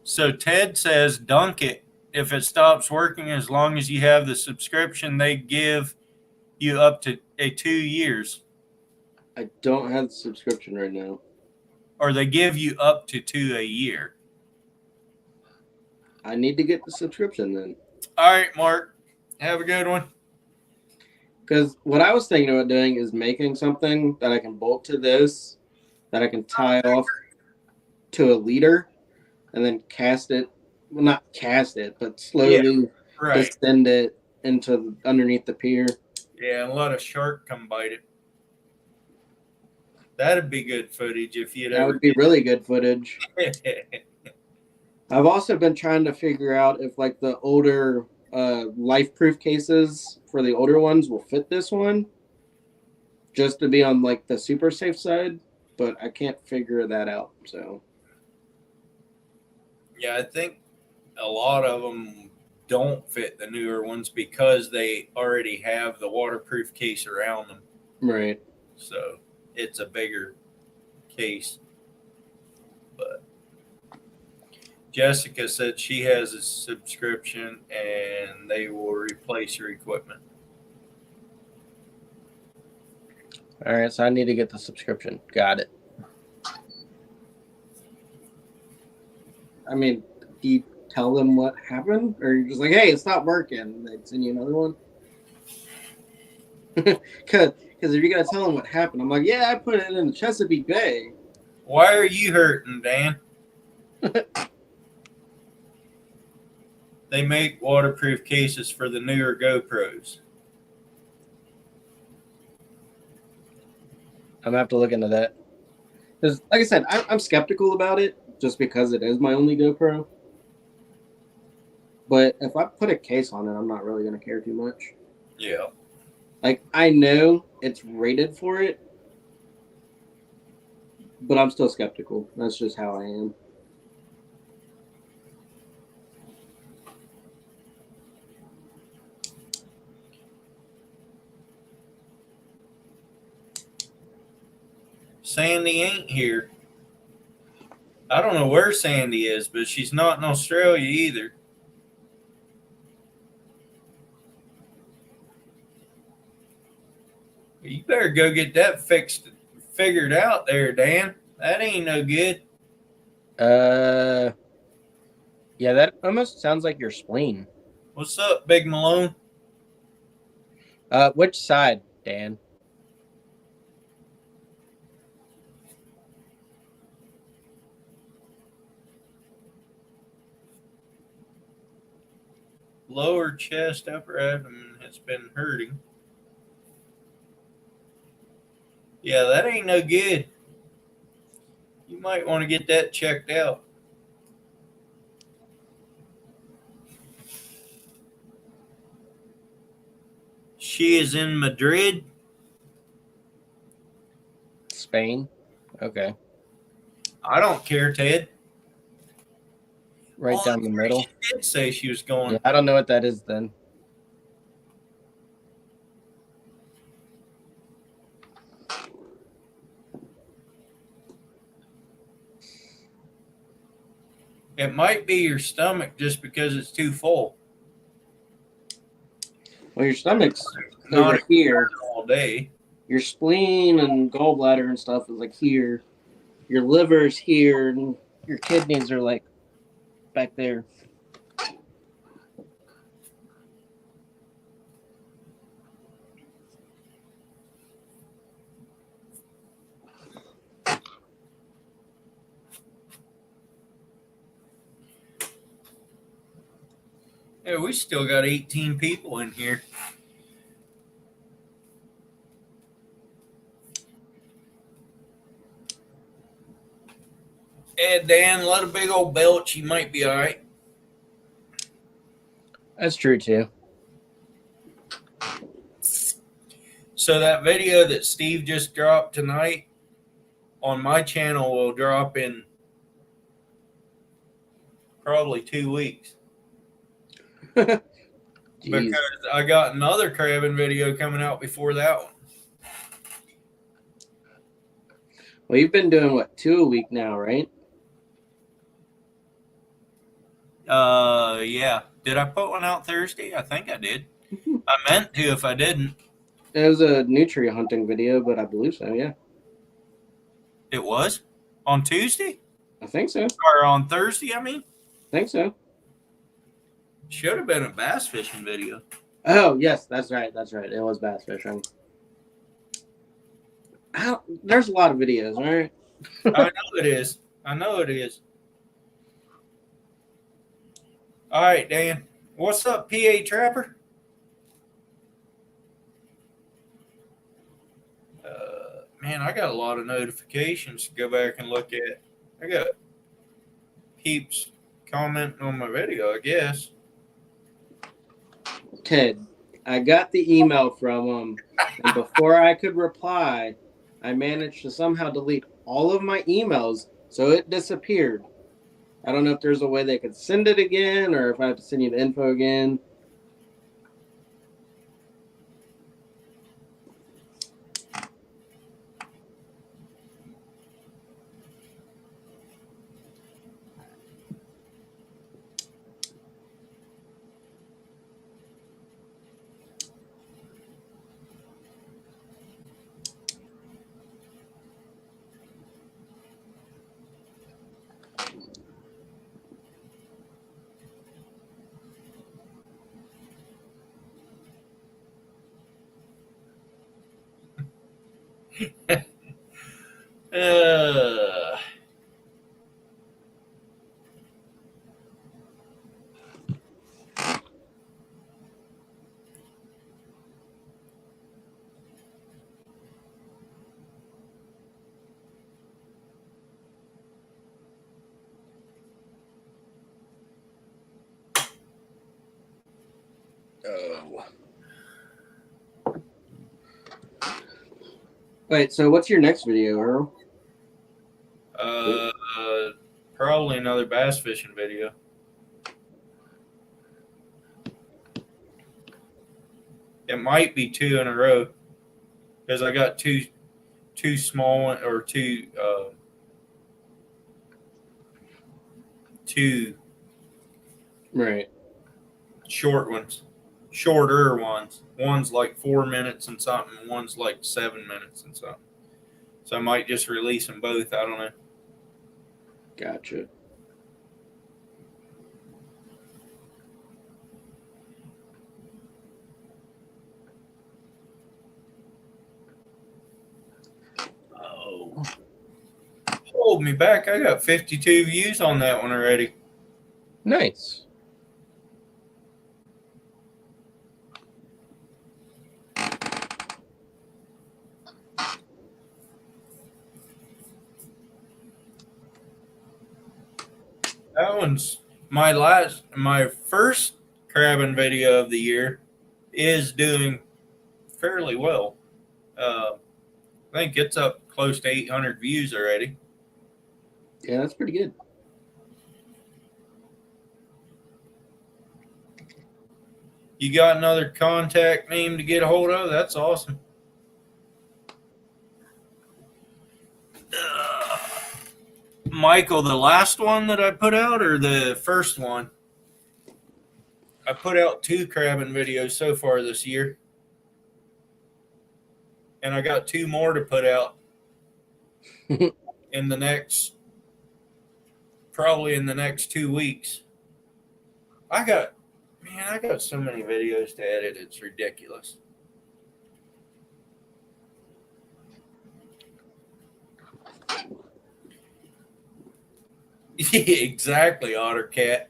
So Ted says dunk it. If it stops working, as long as you have the subscription, they give you up to 2 years, I don't have the subscription right now. or they give you up to 2 a year. I need to get the subscription then. All right, Mark. Have a good one. Because what I was thinking about doing is making something that I can bolt to this, that I can tie off to a leader, and then cast it. Well, not cast it, but slowly Right. descend it into underneath the pier. Yeah, and let a shark come bite it. That'd be good footage if you'd That ever would be really good footage. get. I've also been trying to figure out if like the older life proof cases for the older ones will fit this one, just to be on like the super safe side, but I can't figure that out. So Yeah, I think a lot of them don't fit the newer ones because they already have the waterproof case around them. right. So it's a bigger case. But Jessica said she has a subscription and they will replace your equipment. All right, so I need to get the subscription. Got it. I mean, do you tell them what happened, or you're just like, "Hey, it's not working," and they send you another one? Because if you're gonna tell them what happened, I'm like, "Yeah, I put it in the Chesapeake Bay." Why are you hurting, Dan? They make waterproof cases for the newer GoPros. I'm gonna have to look into that. Because, like I said, I'm skeptical about it just because it is my only GoPro. But if I put a case on it, I'm not really gonna care too much. Yeah. Like, I know it's rated for it, but I'm still skeptical. That's just how I am. Sandy ain't here. I don't know where Sandy is, but she's not in Australia either. You better go get that figured out there, Dan. That ain't no good. Yeah, that almost sounds like your spleen. What's up, Big Malone? Which side, Dan? Lower chest, upper abdomen has been hurting. Yeah, that ain't no good. You might want to get that checked out. She is in Madrid. Spain. Okay. I don't care, Ted. Right down the middle. She did say she was going. Yeah, I don't know what that is then. It might be your stomach just because it's too full. Well, your stomach's Not over here. all day. Your spleen and gallbladder and stuff is like here. Your liver's here, and your kidneys are like back there. Yeah, we still got 18 people in here. Hey, Dan, let a big old belch. You might be all right. That's true too. So that video that Steve just dropped tonight on my channel will drop in probably 2 weeks. Jeez. Because I got another crabbing video coming out before that one. Well, you've been doing what, 2 a week now, right? Yeah. Did I put one out Thursday? I think I did. I meant to if I didn't. It was a nutria hunting video, but I believe so, yeah. It was? On Tuesday? I think so. Or on Thursday, I mean? I think so. Should have been a bass fishing video. Oh yes, that's right. That's right. It was bass fishing. There's a lot of videos, right? I know it is. I know it is. All right, Dan. What's up, PA Trapper? Man, I got a lot of notifications to go back and look at. I got peeps commenting on my video, I guess. Ted, I got the email from him, and before I could reply, I managed to somehow delete all of my emails, so it disappeared. I don't know if there's a way they could send it again, or if I have to send you the info again. Uh, Oh. Wait, so what's your next video, Earl? uh, probably another bass fishing video. It might be 2 in a row because I got two small one or two Right. shorter ones. One's like 4 minutes and something. One's like 7 minutes and something. So I might just release them both. I don't know. Gotcha. Oh, hold me back. I got 52 views on that one already. Nice. That one's my first crabbing video of the year is doing fairly well. I think it's up close to 800 views already. Yeah, that's pretty good. You got another contact name to get a hold of? That's awesome. Michael, the last one that I put out or the first one? I put out 2 crabbing videos so far this year. And I got 2 more to put out in the next, probably in the next 2 weeks. I got so many videos to edit. It's ridiculous. Exactly, OtterCat.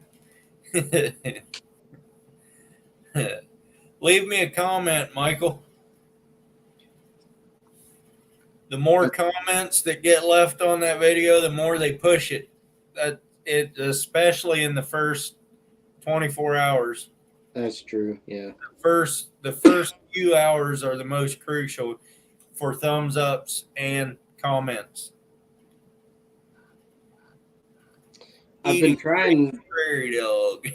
Leave me a comment, Michael. The more comments that get left on that video, the more they push it. Especially in the first 24 hours. That's true. Yeah. The first few hours are the most crucial for thumbs ups and comments. I've been trying Prairie dog.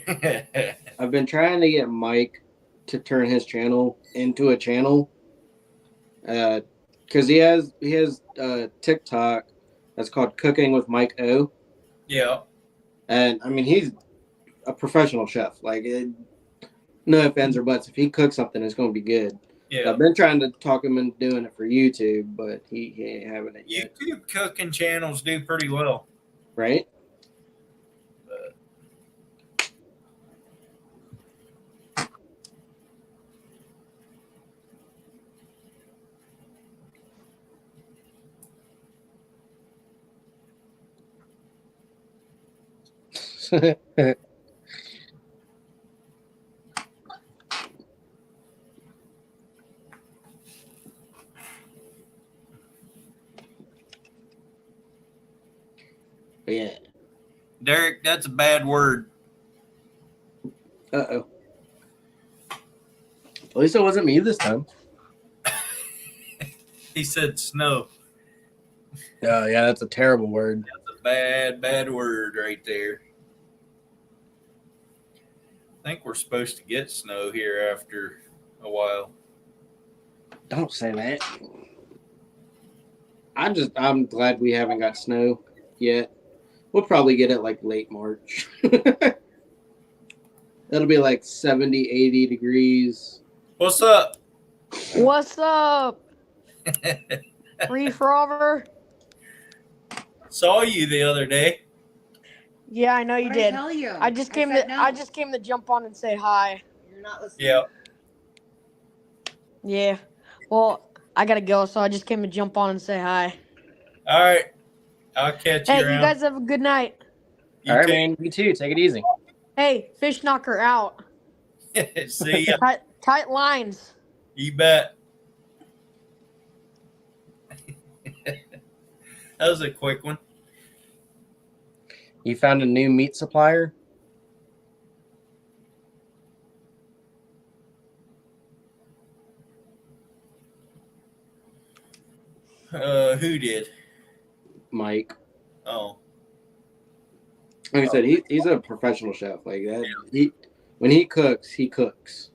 I've been trying to get Mike to turn his channel into a channel. Because he has TikTok that's called Cooking with Mike O. Yeah. And I mean he's a professional chef. Like no offense or buts. If he cooks something, it's gonna be good. Yeah. I've been trying to talk him into doing it for YouTube, but he ain't having it yet. YouTube cooking channels do pretty well. Right? Yeah. Derek, that's a bad word. Uh-oh. At least it wasn't me this time. He said snow. Oh, yeah, that's a terrible word. That's a bad, bad word right there. I think we're supposed to get snow here after a while. Don't say that. I'm glad we haven't got snow yet. We'll probably get it like late March. It'll be like 70, 80 degrees. What's up? What's up, Reef Rover? Saw you the other day. Yeah, I know you What'd I did. tell you? I just came said to no. I just came to jump on and say hi. You're not listening. Yeah. Yeah. Well, I gotta go, so I just came to jump on and say hi. All right. I'll catch Hey, you you around. guys have a good night. You All right, too. man. You too. Take it easy. Hey, fish knocker out. See ya. Tight lines. You bet. That was a quick one. You found a new meat supplier? Who did? Mike. Oh, Like I said, he's a professional chef. Like that. When he cooks, he cooks.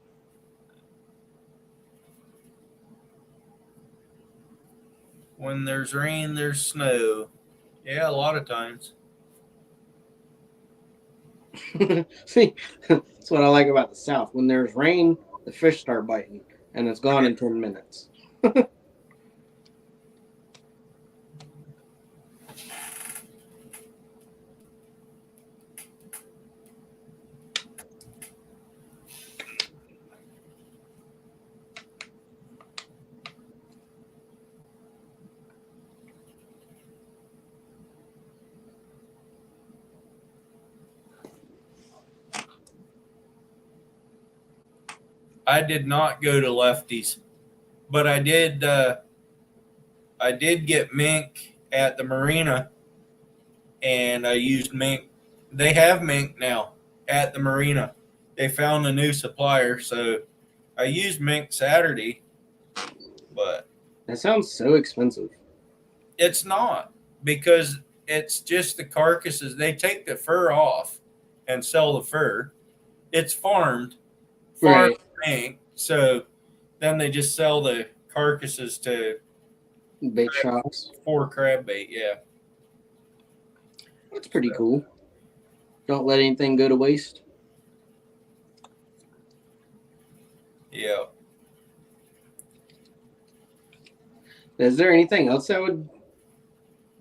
when there's rain, there's snow. Yeah, a lot of times. See, that's what I like about the South. When there's rain, the fish start biting, and it's gone in 10 minutes. I did not go to Lefty's, but I did. I did get mink at the marina, and I used mink. They have mink now at the marina. They found a new supplier, so I used mink Saturday, but That sounds so expensive. it's not because it's just the carcasses. They take the fur off and sell the fur. It's farmed Right. mink, so then they just sell the carcasses to Bait shops. for crab bait. Yeah. That's pretty cool. Don't let anything go to waste. Yeah. Is there anything else that would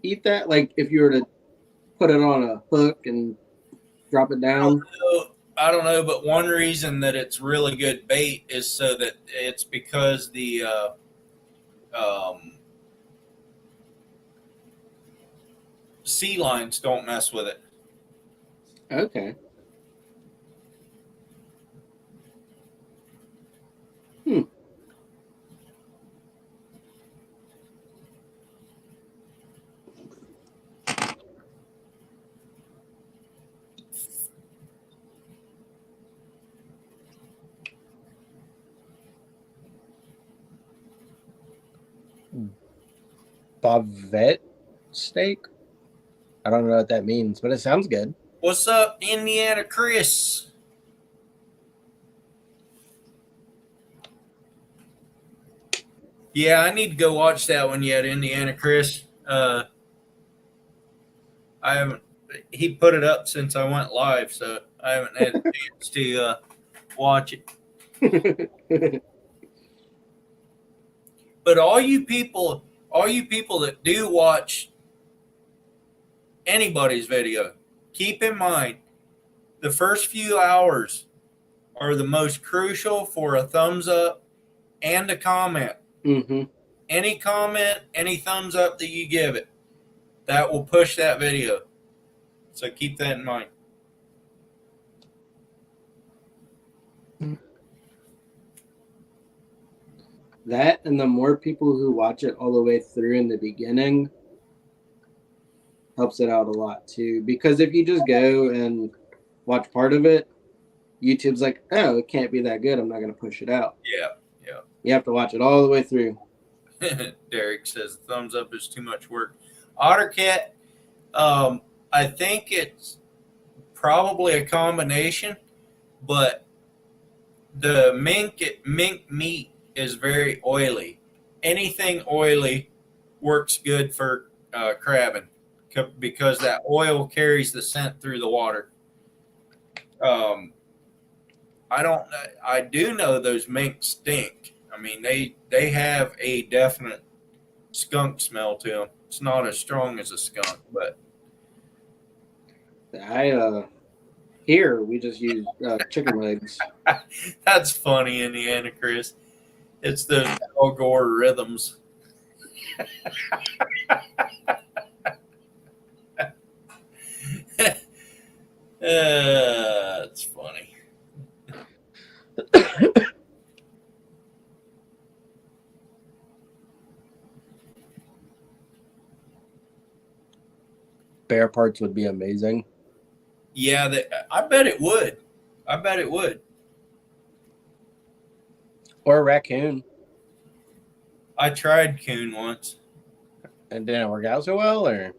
eat that? Like if you were to put it on a hook and drop it down? I don't know, but one reason that it's really good bait is so that it's because the sea lions don't mess with it. Okay. Bavette steak? I don't know what that means, but it sounds good. What's up, Indiana Chris? Yeah, I need to go watch that one yet, Indiana Chris. I haven't. He put it up since I went live, so I haven't had a chance to watch it. But all you people that do watch anybody's video, keep in mind the first few hours are the most crucial for a thumbs up and a comment. Mm-hmm. Any comment, any thumbs up that you give it, that will push that video. So keep that in mind. That and the more people who watch it all the way through in the beginning helps it out a lot too. Because if you just go and watch part of it, YouTube's like, oh, it can't be that good. I'm not going to push it out. Yeah. You have to watch it all the way through. Derek says thumbs up is too much work. Ottercat, I think it's probably a combination, but the mink meat is very oily. Anything oily works good for crabbing because that oil carries the scent through the water. I do know those mink stink. I mean, they have a definite skunk smell to them. It's not as strong as a skunk, but Here we just use chicken legs. that's funny, Indiana Chris. It's the Al Gore rhythms. It's funny. Bear parts would be amazing. Yeah, I bet it would. I bet it would. Or raccoon. I tried coon once. And didn't work out so well, or?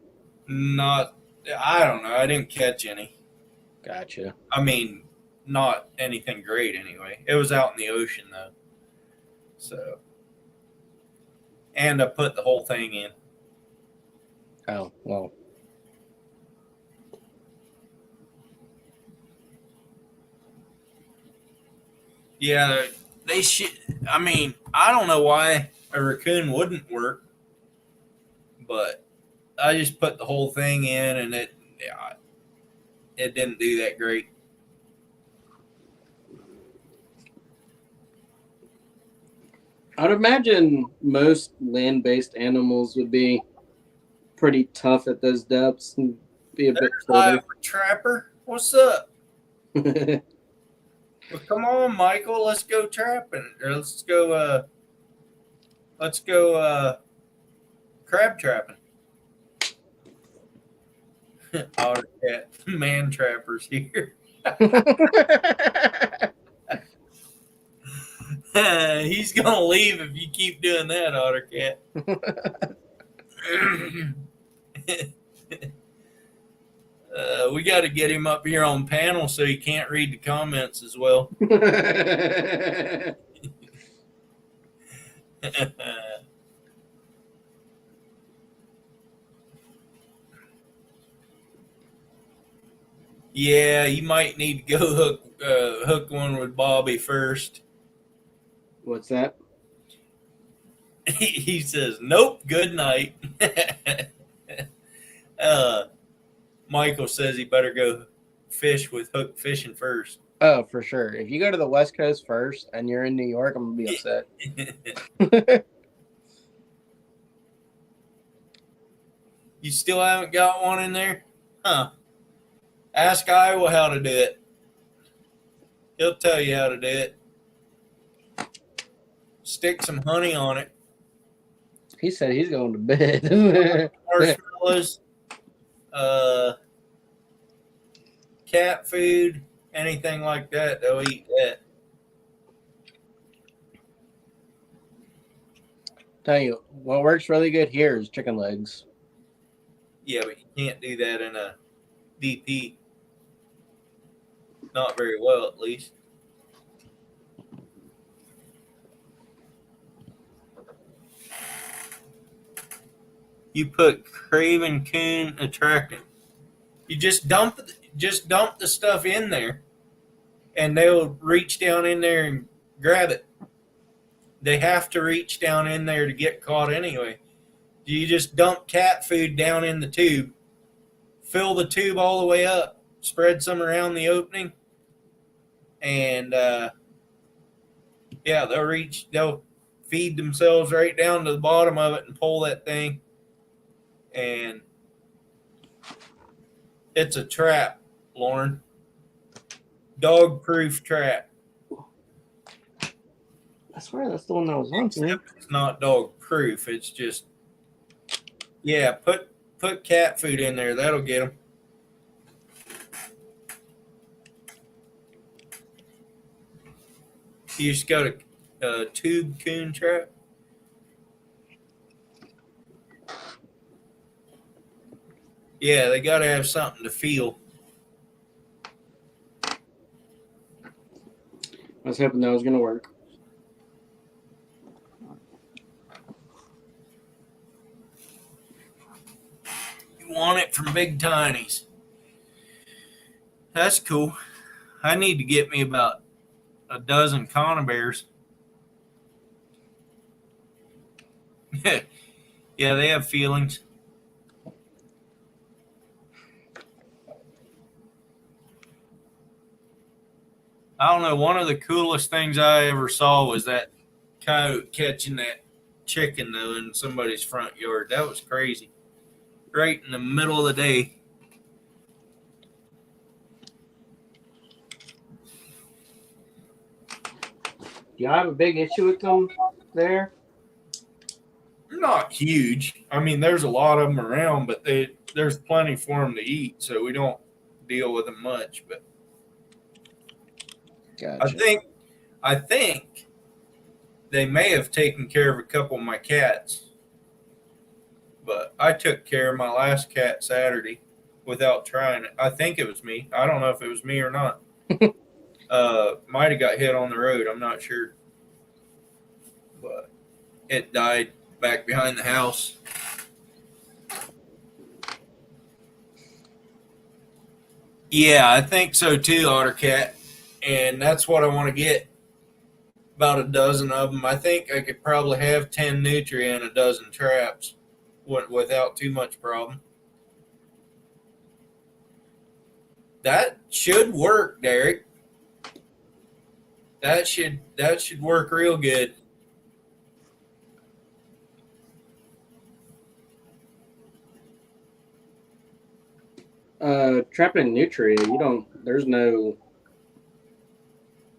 I don't know. I didn't catch any. Gotcha. I mean, not anything great anyway. It was out in the ocean though. So, and I put the whole thing in. Oh, well. Yeah, they should. I mean, I don't know why a raccoon wouldn't work, but I just put the whole thing in, and it didn't do that great. I'd imagine most land-based animals would be pretty tough at those depths and be a bit Iowa further. Trapper, what's up? Well, come on, Michael. Let's go trapping. Or let's go crab trapping. Ottercat man trappers here. He's gonna leave if you keep doing that, Ottercat. We got to get him up here on panel so he can't read the comments as well. Yeah, you might need to go hook one with Bobby first. What's that? He says, "Nope, good night." Michael says he better go fish with hook fishing first. Oh, for sure. If you go to the West Coast first and you're in New York, I'm going to be upset. You still haven't got one in there? Huh. Ask Iowa how to do it. He'll tell you how to do it. Stick some honey on it. He said he's going to bed. Marshmallows, cat food, anything like that, they'll eat that. Tell you, what works really good here is chicken legs. Yeah, but you can't do that in a DP. Not very well, at least. You put Craven Coon attractant. You just dump the stuff in there, and they'll reach down in there and grab it. They have to reach down in there to get caught anyway. You just dump cat food down in the tube, fill the tube all the way up, spread some around the opening, and they'll feed themselves right down to the bottom of it and pull that thing. And it's a trap, Lauren. Dog-proof trap. swear that's the one that was hunting. It's not dog proof. It's just, yeah, put cat food in there. That'll get them. You just got a tube coon trap. Yeah, they got to have something to feel. I was hoping that was gonna work. You want it from Big Tiny's. That's cool. I need to get me about a dozen conibears. Yeah, they have feelings. I don't know. One of the coolest things I ever saw was that coyote catching that chicken though in somebody's front yard. That was crazy. Right in the middle of the day. Do y'all have a big issue with them there? Not huge. I mean, there's a lot of them around, but there's plenty for them to eat, so we don't deal with them much. But Gotcha. I think they may have taken care of a couple of my cats, but I took care of my last cat Saturday without trying it. I think it was me. I don't know if it was me or not. Might have got hit on the road. I'm not sure, but it died back behind the house. Yeah, I think so too, Otter Cat. And that's what I want to get. About a dozen of them. I think I could probably have 10 nutria and a dozen traps without too much problem. That should work, Derek. That should work real good. Trapping nutria, there's no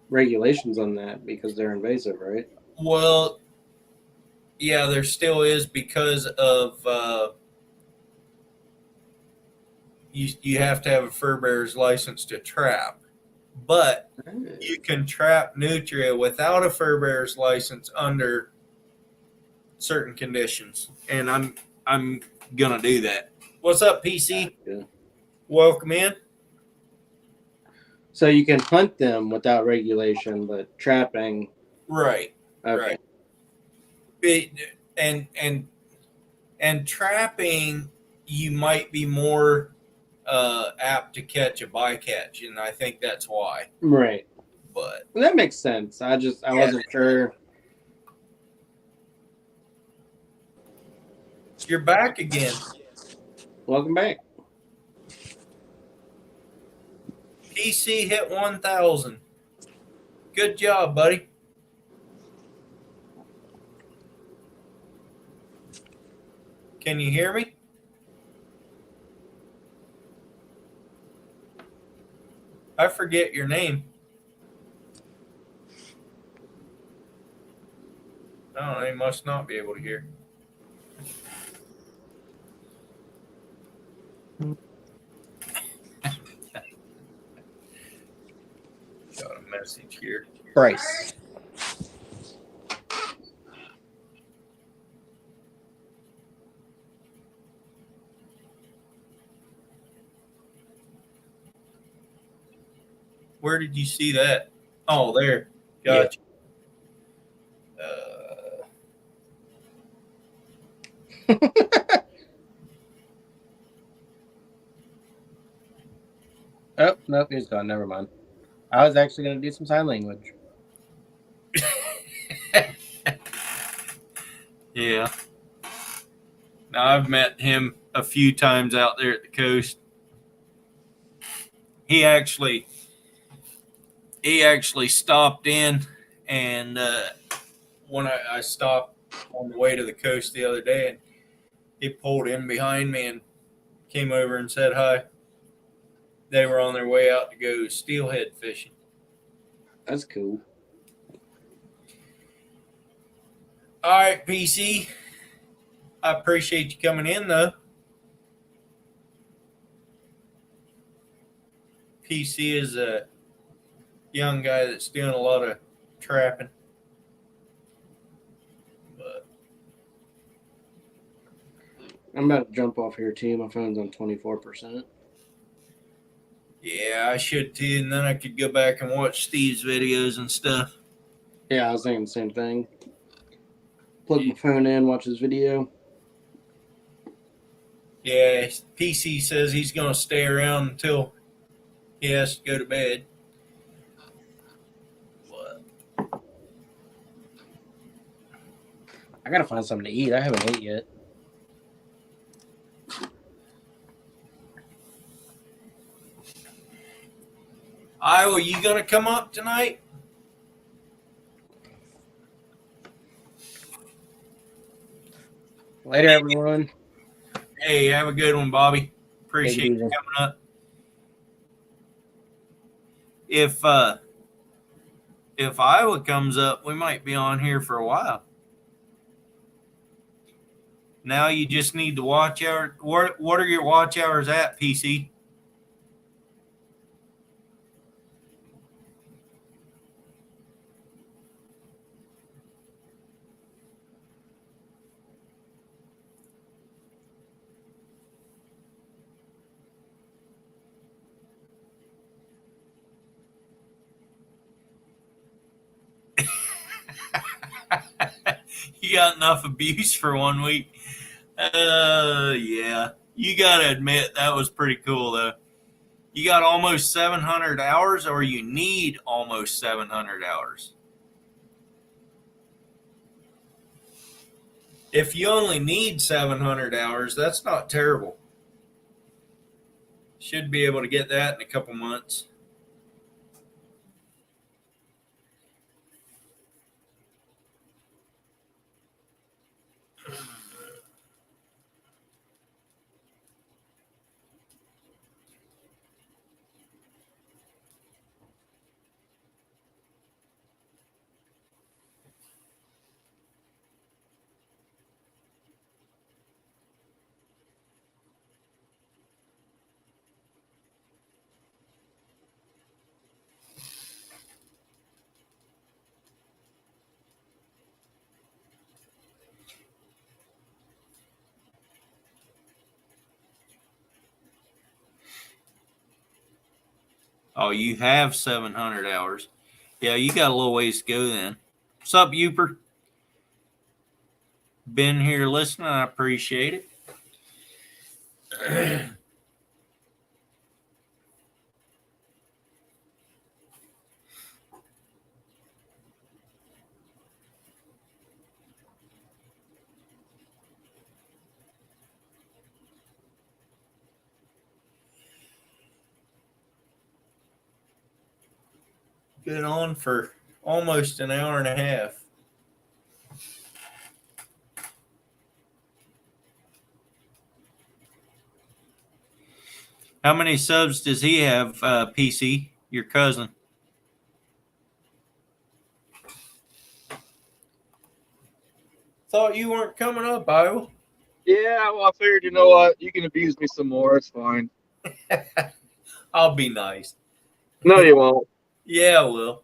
regulations on that because they're invasive, right? Well, yeah, there still is because of you have to have a fur bearer's license to trap, but you can trap nutria without a fur bearer's license under certain conditions, and I'm gonna do that. What's up, PC? Yeah. Welcome in. So you can hunt them without regulation, but trapping. Right. Okay. Right. And trapping, you might be more apt to catch a bycatch, and I think that's why. Right. But Well, that makes sense. I wasn't sure. you're back again. Welcome back. PC hit 1,000. Good job, buddy. Can you hear me? I forget your name. Oh, they must not be able to hear. Got a message here. Bryce. Where did you see that? Oh, there. Gotcha. Oh, nope, he's gone. Never mind. I was actually going to do some sign language. Yeah. Now I've met him a few times out there at the coast. He actually stopped in, and when I stopped on the way to the coast the other day, and he pulled in behind me and came over and said hi. They were on their way out to go steelhead fishing. That's cool. All right, PC. I appreciate you coming in, though. PC is a young guy that's doing a lot of trapping. But I'm about to jump off here too. My phone's on 24%. yeah, I should too, and then I could go back and watch Steve's videos and stuff. Yeah, I was thinking the same thing. Plug my phone in, watch his video. Yeah, PC says he's going to stay around until he has to go to bed. But I gotta find something to eat. I haven't ate yet. Iowa, you going to come up tonight? Later, everyone. Hey, have a good one, Bobby. Appreciate Take it you easy. coming up. If Iowa comes up, we might be on here for a while. Now you just need to watch hour. What are your watch hours at, PC? You got enough abuse for 1 week. Yeah. You got to admit that was pretty cool, though. You got almost 700 hours, or you need almost 700 hours. If you only need 700 hours, that's not terrible. Should be able to get that in a couple months. Oh, you have 700 hours. Yeah, you got a little ways to go then. What's up, Uper? Been here listening. I appreciate it. Been on for almost an hour and a half. How many subs does he have, PC, your cousin? Thought you weren't coming up, Iowa. Yeah, well, I figured, you know what? You can abuse me some more. It's fine. I'll be nice. No, you won't. Yeah, I will.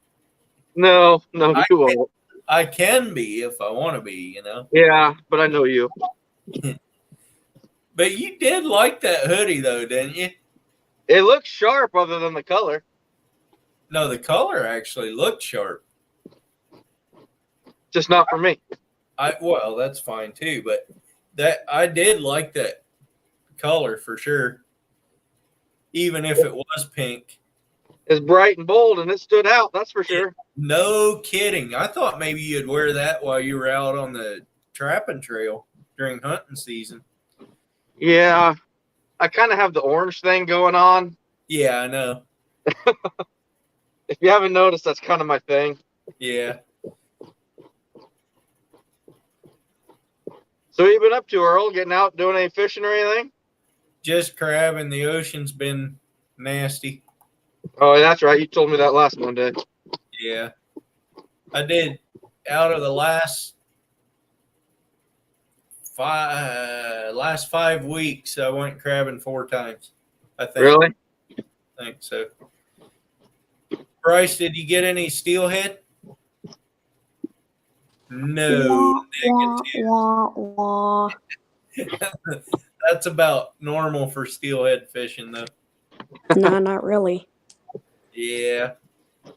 No, I you won't. I can be if I want to be, you know. Yeah, but I know you. But you did like that hoodie, though, didn't you? It looks sharp other than the color. No, the color actually looked sharp. Just not for me. Well, that's fine too, but that I did like that color for sure. Even if it was pink. It's bright and bold, and it stood out. That's for sure. No kidding. I thought maybe you'd wear that while you were out on the trapping trail during hunting season. Yeah, I kind of have the orange thing going on. Yeah, I know. If you haven't noticed, that's kind of my thing. Yeah. So what you been up to, Earl? Getting out, doing any fishing or anything? Just crabbing. The ocean's been nasty. Oh, that's right. You told me that last Monday. Yeah. I did. Out of the last last 5 weeks I went crabbing 4 times. I think. Really? I think so. Bryce, did you get any steelhead? No. Wah, wah, wah. That's about normal for steelhead fishing, though. No, not really. Yeah.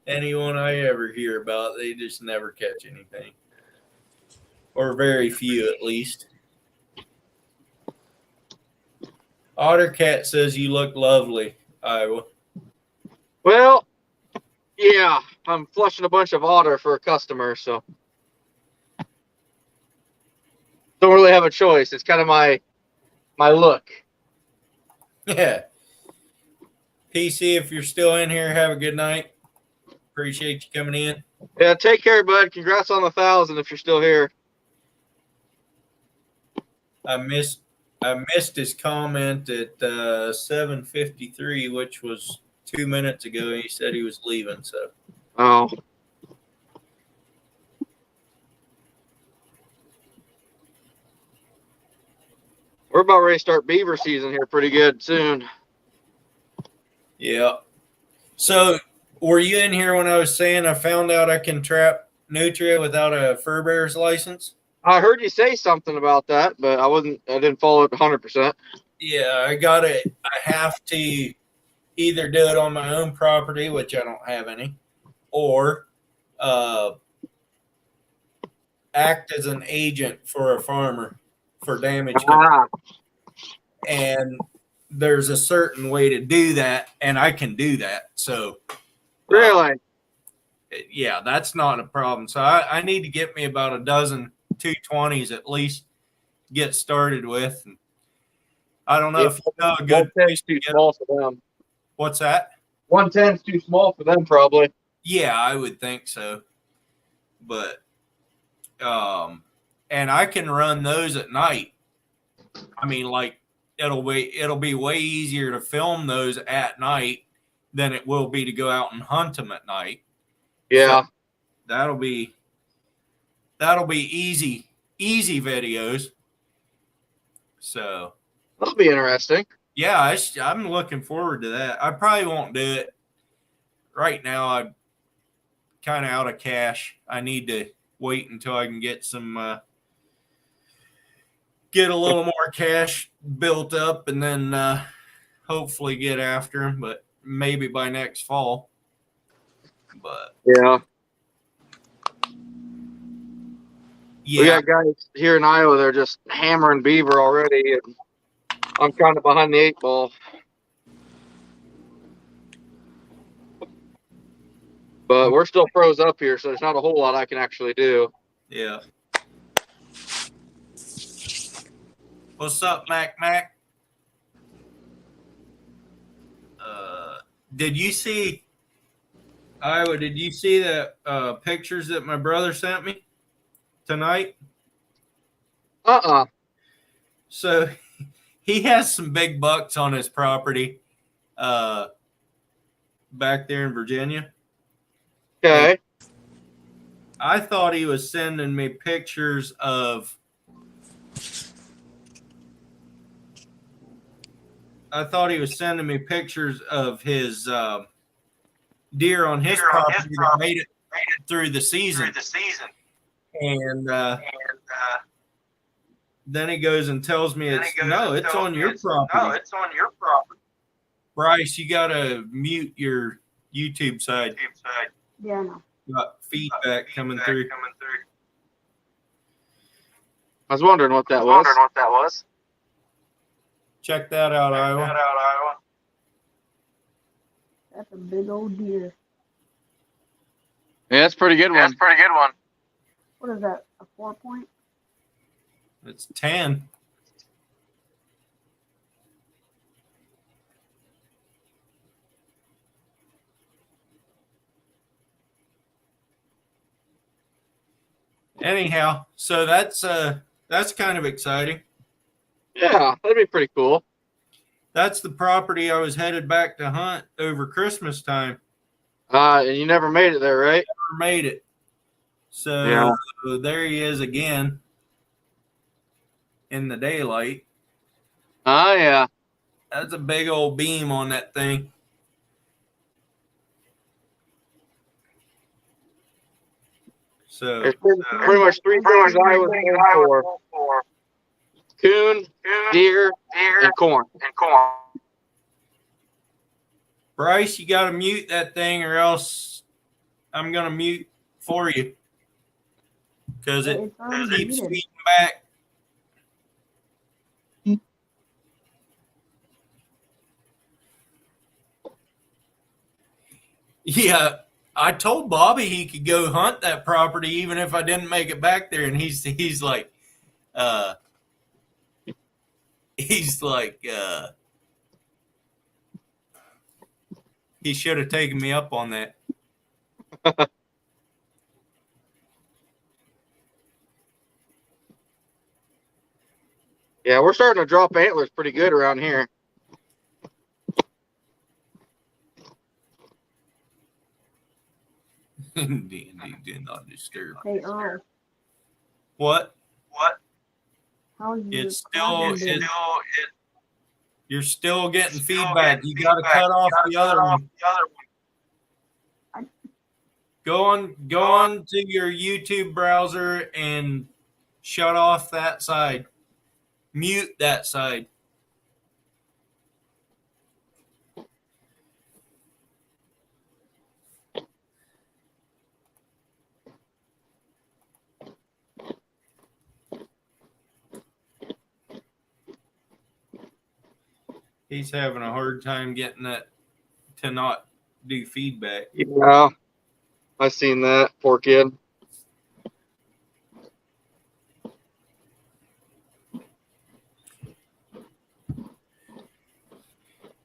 Anyone I ever hear about, they just never catch anything. Or very few, at least. Ottercat says you look lovely, Iowa. Well, yeah, I'm flushing a bunch of otter for a customer, so don't really have a choice. It's kind of my look. Yeah. PC, if you're still in here, have a good night. Appreciate you coming in. Yeah, take care, bud. Congrats on the 1,000 if you're still here. I missed his comment at 7:53, which was 2 minutes ago. He said he was leaving, so Oh. We're about ready to start beaver season here pretty good soon. yeah. So were you in here when I was saying I found out I can trap nutria without a fur bearer's license? I heard you say something about that, but I didn't follow it 100%. Yeah, I got it. I have to either do it on my own property, which I don't have any, or act as an agent for a farmer for damage control. Ah, And there's a certain way to do that, and I can do that. So, really? yeah, that's not a problem. So I need to get me about a dozen 220s at least to get started with. And I don't know if you know a good 110's place to too get. small for them. What's that? 110's too small for them, probably. Yeah, I would think so. But and I can run those at night. I mean, like it'll be way easier to film those at night than it will be to go out and hunt them at night. Yeah. So that'll be easy videos. So That'll be interesting. yeah, I'm looking forward to that. I probably won't do it right now. I'm kind of out of cash. I need to wait until I can get get a little more cash built up, and then hopefully get after them. But maybe by next fall. But Yeah. We yeah, got guys here in Iowa, they're just hammering beaver already, and I'm kind of behind the 8 ball. But we're still pros up here, so there's not a whole lot I can actually do. yeah. What's up, Mac? Did you see Iowa? Did you see the pictures that my brother sent me tonight? So he has some big bucks on his property back there in Virginia. Okay. I thought he was sending me pictures of his deer on his property that made it through the season. And then he goes and tells me it's on your property. Bryce, you gotta mute your YouTube side. Yeah, no. Got feedback coming through. I was wondering what that was. Check that out, Iowa. That's a big old deer. Yeah, that's a pretty good one. What is that? A 4-point? It's 10. Anyhow, so that's kind of exciting. Yeah, that'd be pretty cool. That's the property I was headed back to hunt over Christmas time. And you never made it there, right? Never made it. So Yeah. there he is again. in the daylight. Oh, yeah. That's a big old beam on that thing. So There's pretty much three things I was going for: coon, deer, and corn. Bryce, you got to mute that thing, or else I'm gonna mute for you because it It's already keeps muted. feeding back. Yeah, I told Bobby he could go hunt that property even if I didn't make it back there, and he's like, uh, he's like, he should have taken me up on that. Yeah, we're starting to drop antlers pretty good around here. D&D did not disturb. Hey Earl, What? how's your It's crabbing still been? you're still getting feedback. You got to cut off the other one. Go on to your YouTube browser and shut off that side. Mute that side. He's having a hard time getting that to not do feedback. Yeah, I seen that. Poor kid.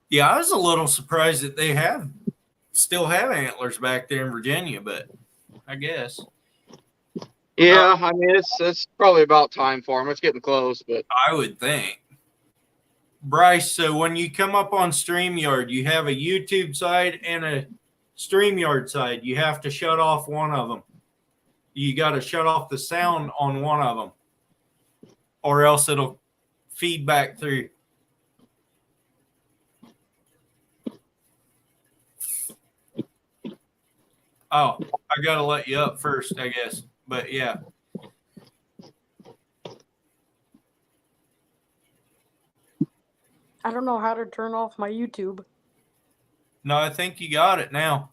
Yeah, I was a little surprised that they still have antlers back there in Virginia, but I guess Yeah, I mean it's probably about time for him. It's getting close, but I would think. Bryce, so when you come up on StreamYard, you have a YouTube side and a StreamYard side. You have to shut off one of them. You got to shut off the sound on one of them, or else it'll feed back through. Oh, I got to let you up first, I guess. But yeah. I don't know how to turn off my YouTube. No, I think you got it now.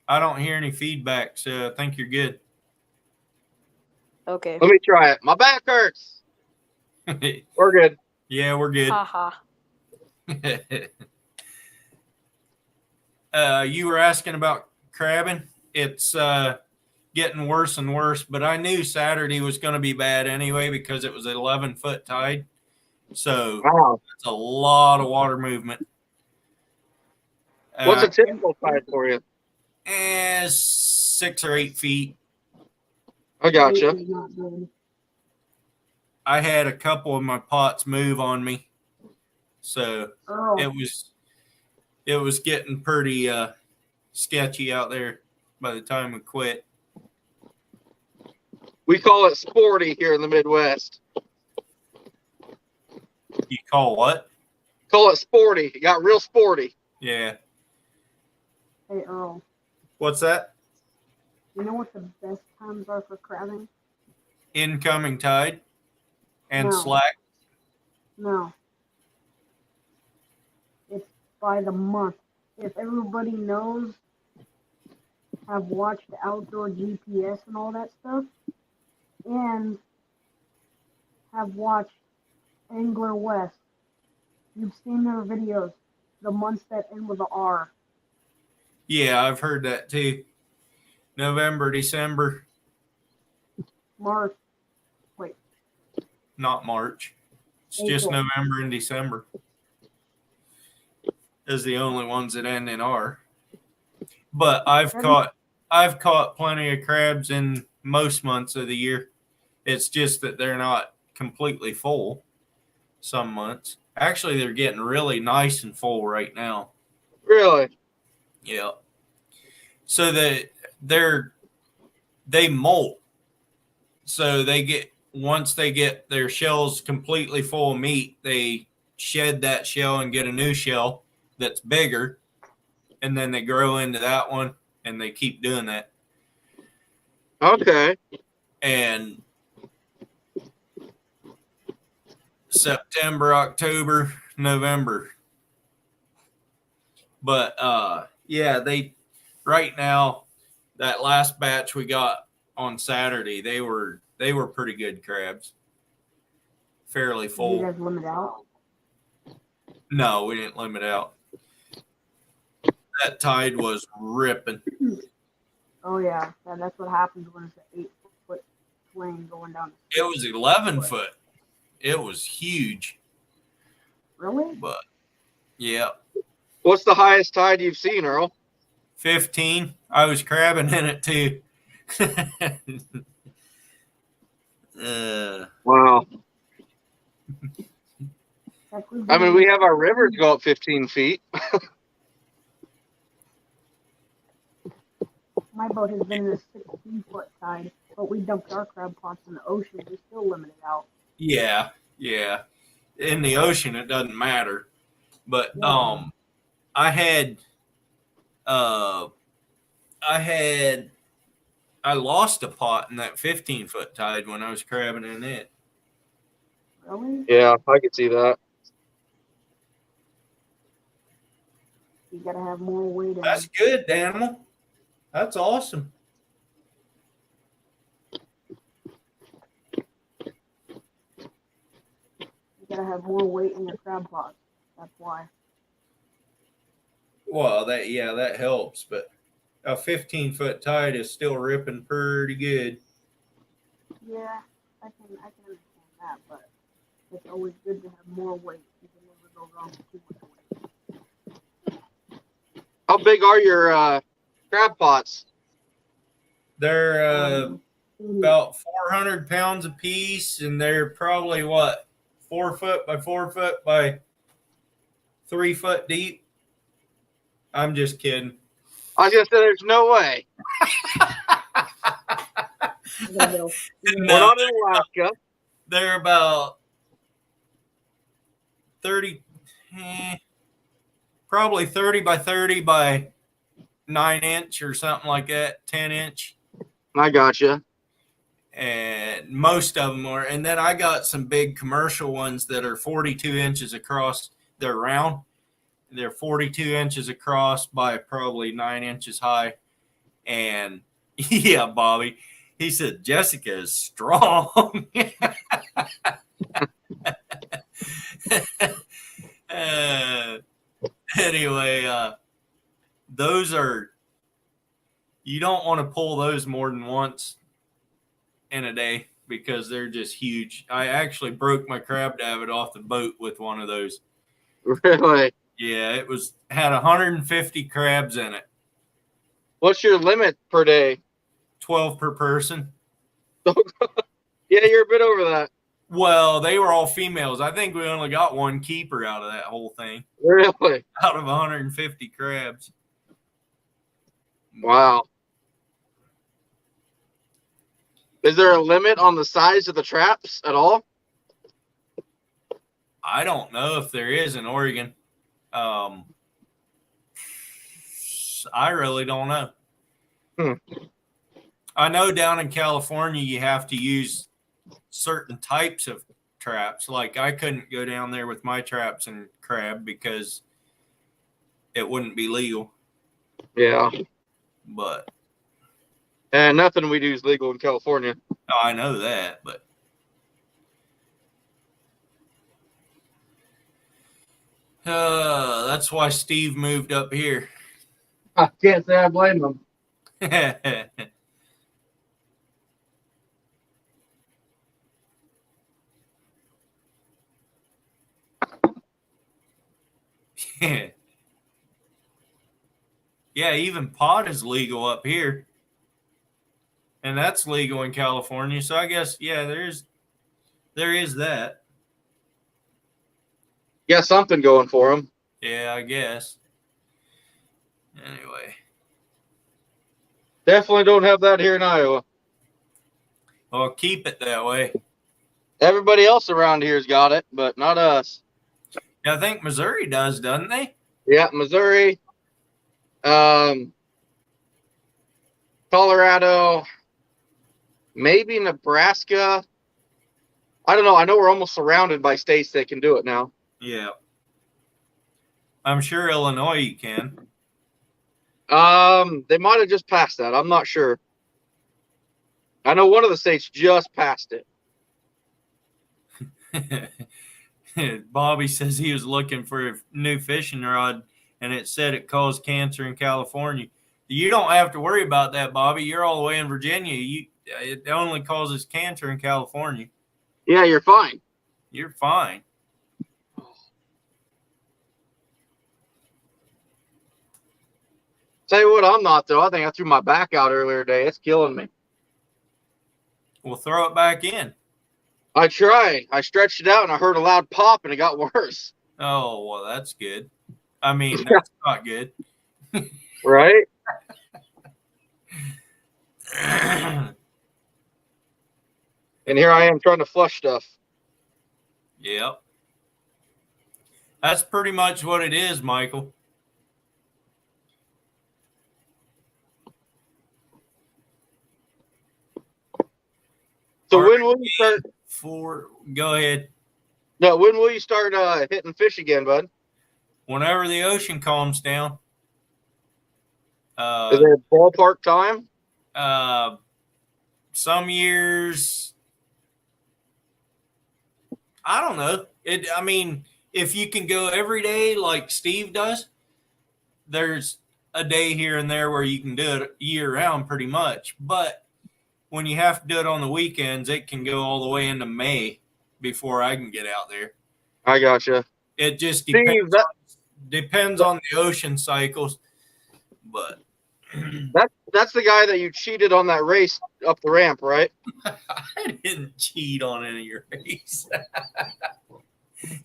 I don't hear any feedback, so I think you're good. Okay. let me try it. My back hurts. We're good. Yeah, we're good. Haha. You were asking about crabbing. It's getting worse and worse, but I knew Saturday was going to be bad anyway because it was an 11-foot tide. So Wow. it's a lot of water movement. What's a typical tide for you? 6 or 8 feet. I gotcha. Is not good. I had a couple of my pots move on me, so Earl, it was getting pretty sketchy out there by the time we quit. We call it sporty here in the Midwest. You call what? Call it sporty. It got real sporty. Yeah. hey Earl, What's that? you know what the best times are for crabbing? Incoming tide and No. slack. No. It's by the month. If everybody knows, have watched Outdoor GPS and all that stuff, and have watched Angler West, you've seen their videos, the months that end with a R. Yeah, I've heard that too. November, December, March, not March. It's just April. November and December is the only ones that end in R. But I've caught plenty of crabs in most months of the year. It's just that they're not completely full some months. Actually, they're getting really nice and full right now. Really? Yeah. So they molt. So they get once they get their shells completely full of meat, they shed that shell and get a new shell that's bigger, and then they grow into that one, and they keep doing that. Okay. And September, October, November. But yeah, they right now, that last batch we got on Saturday, they were pretty good crabs. Fairly Did you full. guys limit out? No, we didn't limit out. That tide was ripping. Oh yeah, that's what happens when it's an 8-foot swing going down. It was 11 foot. It was huge. Really? But yeah, What's the highest tide you've seen, Earl? 15. I was crabbing in it too. Wow. Heck, we've I mean, been- we have our rivers go up 15 feet. My boat has been in a 16-foot tide, but we dumped our crab pots in the ocean. We still limit it out. Yeah. In the ocean, it doesn't matter. But Yeah. I lost a pot in that 15-foot tide when I was crabbing in it. Really? Yeah, I could see that. You gotta have more weight in That's it. good, Danimal. That's awesome. You gotta have more weight in your crab pots. That's why. Well, that helps, but a 15-foot tide is still ripping pretty good. Yeah, I can understand that, but it's always good to have more weight. You can never go wrong with too much weight. How big are your crab pots? They're Mm, about 400 pounds a piece, and they're probably 4 foot by 4 foot by 3 foot deep. I'm just kidding. I was gonna say there's no way. I gotta go. We're not in Alaska. They're about 30, probably 30 by 30 by 9-inch or something like that, 10-inch. I gotcha. And most of them are. And then I got some big commercial ones that are 42 inches across. They're round. They're 42 inches across by probably 9 inches high. And yeah, Bobby, he said, Jessica is strong. Anyway, those are, you don't want to pull those more than once in a day because they're just huge. I actually broke my crab davit off the boat with one of those. Really? Yeah, it had 150 crabs in it, What's your limit per day? 12 per person. Yeah, you're a bit over that. Well, they were all females. I think we only got one keeper out of that whole thing, Really? out of 150 crabs. Wow. Is there a limit on the size of the traps at all? I don't know if there is in Oregon. I really don't know. I know down in California you have to use certain types of traps. Like I couldn't go down there with my traps and crab because it wouldn't be legal. Yeah. But And nothing we do is legal in California. I know that. But that's why Steve moved up here. I can't say I blame them. Yeah, even pot is legal up here. And that's legal in California. So I guess, yeah, there is that. Got something going for them. Yeah, I guess. Anyway. Definitely don't have that here in Iowa. Well, keep it that way. Everybody else around here's got it, but not us. Yeah, I think Missouri does, doesn't they? Yeah, Missouri, Colorado, maybe Nebraska. I don't know. I know we're almost surrounded by states that can do it now. Yeah. I'm sure Illinois you can. They might have just passed that. I'm not sure. I know one of the states just passed it. Bobby says he was looking for a new fishing rod and it said it caused cancer in California. You don't have to worry about that, Bobby. You're all the way in Virginia. It only causes cancer in California. Yeah, you're fine. You're fine. Tell you what, I'm not though. I think I threw my back out earlier today. It's killing me. We'll throw it back in. I tried. I stretched it out and I heard a loud pop and it got worse. Oh, well, that's good. I mean, that's not good. Right? And here I am trying to flush stuff. Yep. That's pretty much what it is, Michael. So when will you start? Go ahead. No, when will you start hitting fish again, bud? Whenever the ocean calms down. Is there a ballpark time? Some years, I don't know. I mean, if you can go every day like Steve does, there's a day here and there where you can do it year round pretty much. But when you have to do it on the weekends, it can go all the way into May before I can get out there. I gotcha. It just Steve, depends on the ocean cycles. But that's the guy that you cheated on that race up the ramp, right? I didn't cheat on any race.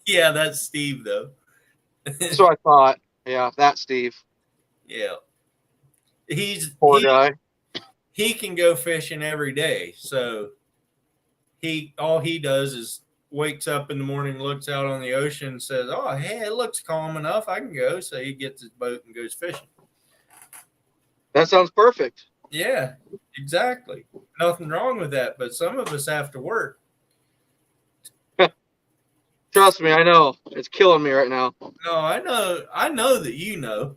Yeah, that's Steve, though. So I thought. Yeah, that's Steve. Yeah. Poor guy. He can go fishing every day. So all he does is wakes up in the morning, looks out on the ocean and says, oh, hey, it looks calm enough. I can go. So he gets his boat and goes fishing. That sounds perfect. Yeah, exactly. Nothing wrong with that. But some of us have to work. Trust me, I know. It's killing me right now. No, I know that you know.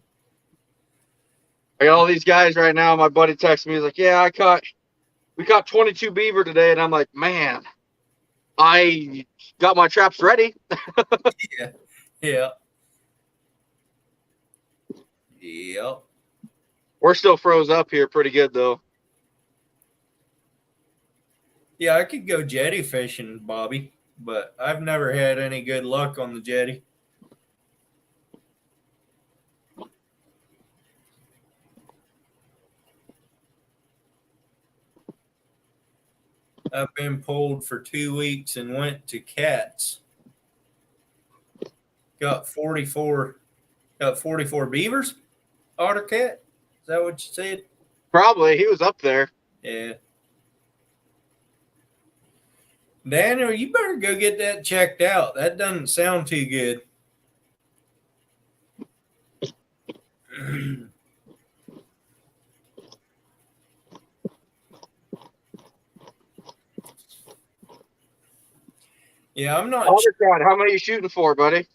I got all these guys right now. My buddy texted me. He's like, yeah, we caught 22 beaver today. And I'm like, man, I got my traps ready. Yeah. Yep. We're still froze up here pretty good, though. Yeah, I could go jetty fishing, Bobby, but I've never had any good luck on the jetty. I've been pulled for 2 weeks and went to Cats. Got 44 beavers. Otter cat. Is that what you said? Probably. He was up there. Yeah. Daniel, you better go get that checked out. That doesn't sound too good. Yeah, I'm not sure. How many are you shooting for, buddy?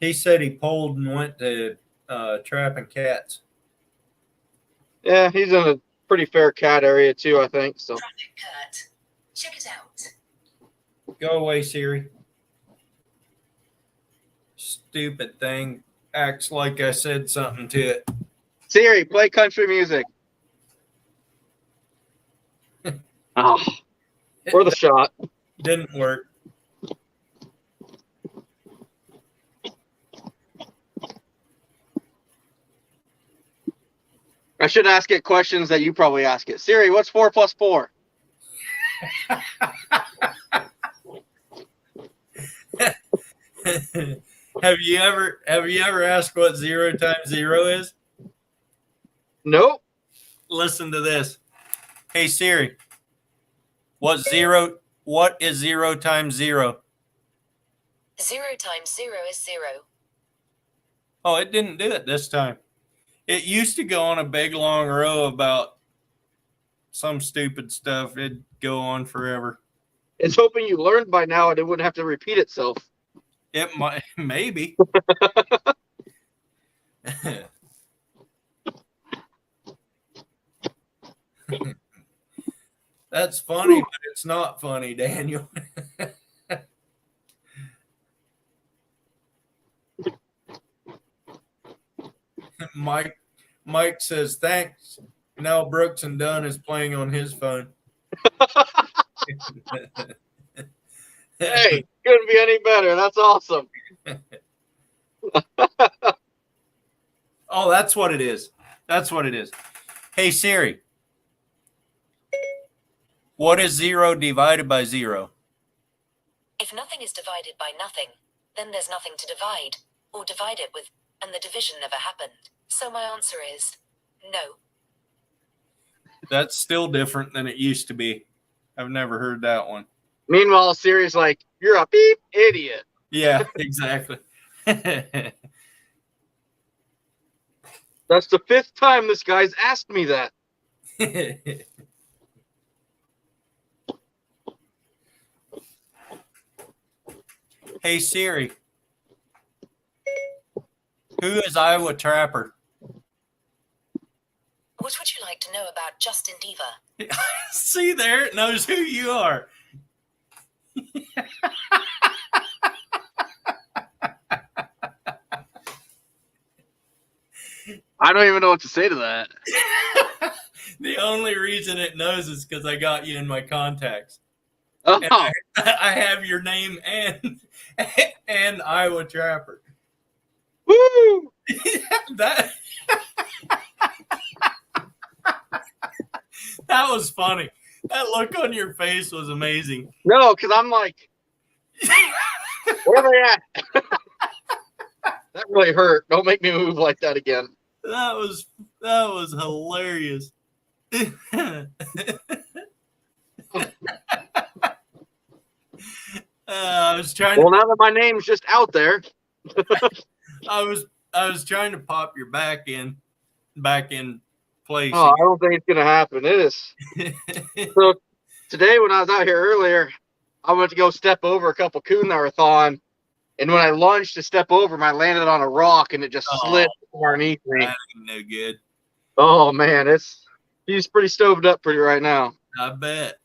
He said he pulled and went to trapping cats. Yeah, he's in a pretty fair cat area too, I think. So. Traffic cut. Check it out. Go away, Siri. Stupid thing. Acts like I said something to it. Siri, play country music. Oh, worth a shot. Didn't work. I should ask it questions that you probably ask it. Siri, what's 4 + 4? Have you ever asked what 0 times 0 is? Nope. Listen to this. Hey Siri, What is 0 times 0? 0 times 0 is 0. Oh, it didn't do it this time. It used to go on a big long row about some stupid stuff. It'd go on forever. It's hoping you learned by now and it wouldn't have to repeat itself. It might, maybe. That's funny, but it's not funny, Daniel. Mike says thanks. Now Brooks and Dunn is playing on his phone. Hey, couldn't be any better. That's awesome. Oh, that's what it is. That's what it is. Hey Siri, what is 0 divided by 0? If nothing is divided by nothing, then there's nothing to divide, or divide it with, and the division never happened. So my answer is no. That's still different than it used to be. I've never heard that one. Meanwhile, Siri's like, you're a beep idiot. Yeah, exactly. That's the 5th time this guy's asked me that. Hey Siri, who is Iowa Trapper? What would you like to know about Justin Deaver? See there, it knows who you are. I don't even know what to say to that. The only reason it knows is because I got you in my contacts. Oh, I have your name and Iowa Trapper. woo! that that was funny. That look on your face was amazing. No, because I'm like, where are they at? That really hurt. Don't make me move like that again. That was hilarious. I was trying. Well, now that my name's just out there, I was trying to pop your back in place. oh, I don't think it's gonna happen. It is. So today, when I was out here earlier, I went to go step over a couple coon that were thawing, and when I lunged to step over them, I landed on a rock and it just slid underneath me. That ain't no good. Oh man, he's pretty stoved up pretty right now. I bet.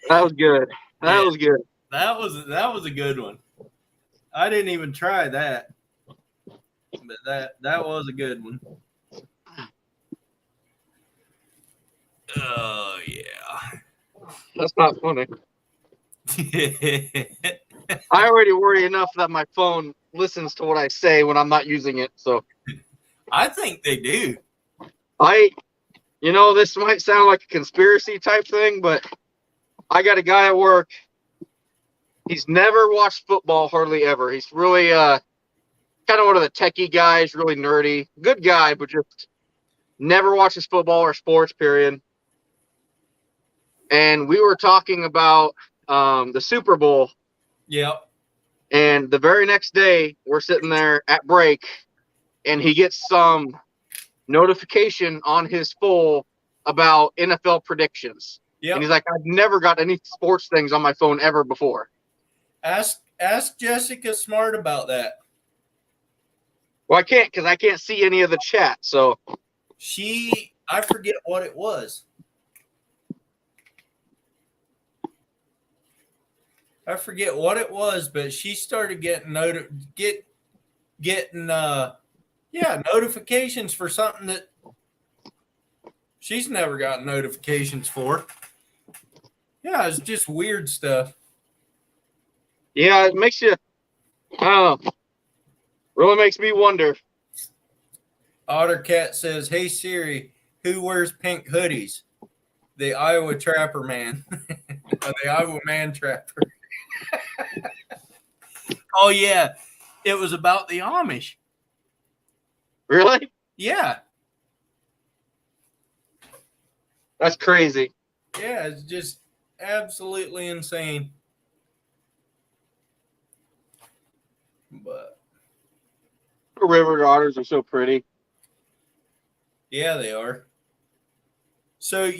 That was good. That was good. That was a good one. I didn't even try that, but that was a good one. Oh yeah. That's not funny. I already worry enough that my phone listens to what I say when I'm not using it. So I think they do. this might sound like a conspiracy type thing, but I got a guy at work. He's never watched football hardly ever. He's really kind of one of the techie guys, really nerdy. Good guy, but just never watches football or sports, period. And we were talking about the Super Bowl. Yep. And the very next day, we're sitting there at break, and he gets some notification on his phone about NFL predictions. Yep. And he's like, I've never got any sports things on my phone ever before. Ask Jessica Smart about that. Well, I can't because I can't see any of the chat. So I forget what it was. I forget what it was, but she started getting notifications for something that she's never gotten notifications for. Yeah, it's just weird stuff. yeah, it makes you, I don't know, really makes me wonder. Ottercat says, "Hey Siri, who wears pink hoodies? The Iowa Trapper Man, or the Iowa Man Trapper." Oh yeah, it was about the Amish. Really? Yeah, That's crazy. Yeah, it's just absolutely insane. But River otters are so pretty. yeah, they are. So, do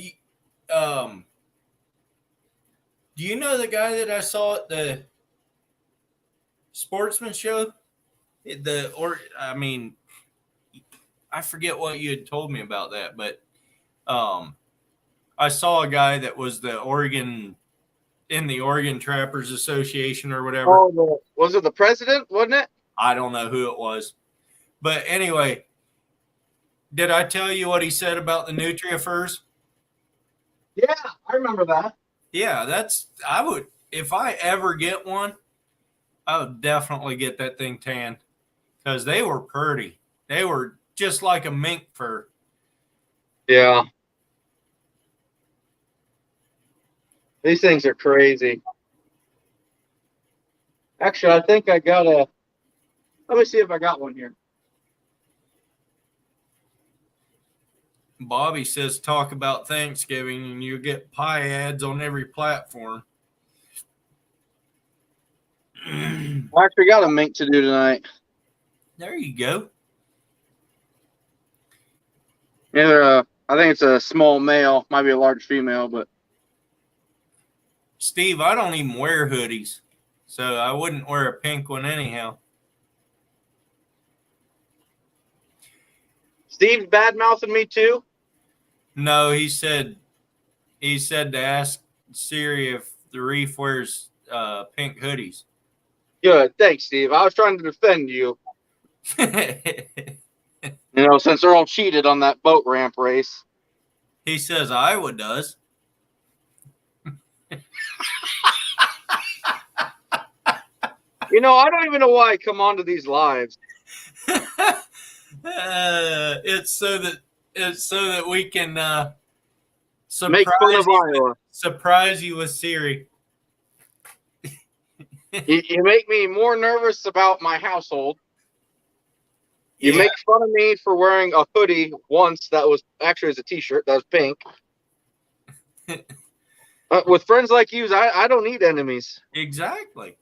you know the guy that I saw at the Sportsman show? I forget what you had told me about that, but I saw a guy that was in the Oregon Trappers Association or whatever. Oh, was it the president? Wasn't it? I don't know who it was, but anyway, did I tell you what he said about the NutriFurs? Yeah, I remember that. Yeah, if I ever get one, I would definitely get that thing tanned because they were pretty. They were just like a mink fur. Yeah. These things are crazy. Actually, I think I got a. Let me see if I got one here. Bobby says talk about Thanksgiving and you get pie ads on every platform. I actually got a mink to do tonight. There you go. Yeah, I think it's a small male, might be a large female, but Steve, I don't even wear hoodies, so I wouldn't wear a pink one anyhow. Steve's bad mouthing me too. No, he said to ask Siri if the Reef wears pink hoodies. Good, thanks, Steve. I was trying to defend you. Since Earl cheated on that boat ramp race. He says Iowa does. I don't even know why I come onto these lives. It's so that we can Make fun of Iowa. surprise you with Siri. You make me more nervous about my household. You make fun of me for wearing a hoodie once that was actually as a t-shirt that was pink. With friends like you, I don't need enemies. Exactly.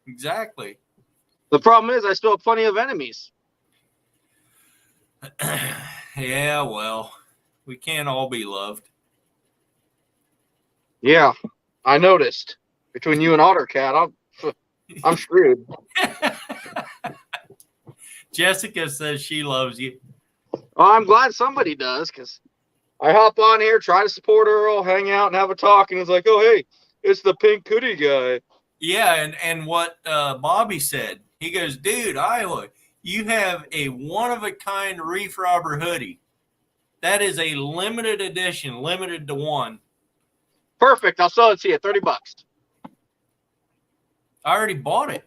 The problem is I still have plenty of enemies. Yeah, well, we can't all be loved. Yeah, I noticed. Between you and Ottercat, I'm screwed. Jessica says she loves you. Well, I'm glad somebody does, because I hop on here, try to support Earl, hang out, and have a talk, and it's like, oh, hey, it's the pink hoodie guy. Yeah, and what Bobby said, he goes, dude, Iowa, you have a one-of-a-kind Reef Robber hoodie. That is a limited edition, limited to one. Perfect. I'll sell it to you, $30. I already bought it.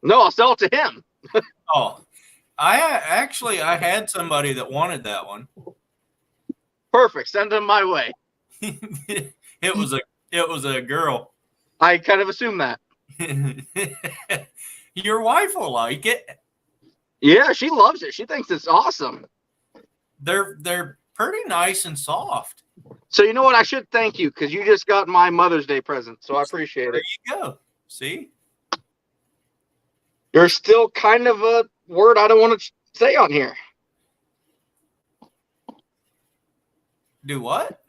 No, I'll sell it to him. Oh, I had somebody that wanted that one. Perfect. Send him my way. It was a girl. I kind of assumed that. Your wife will like it. Yeah, she loves it. She thinks it's awesome. They're pretty nice and soft. So you know what? I should thank you because you just got my Mother's Day present. So I appreciate There it. you go. See? You're still kind of a word I don't want to say on here. Do what?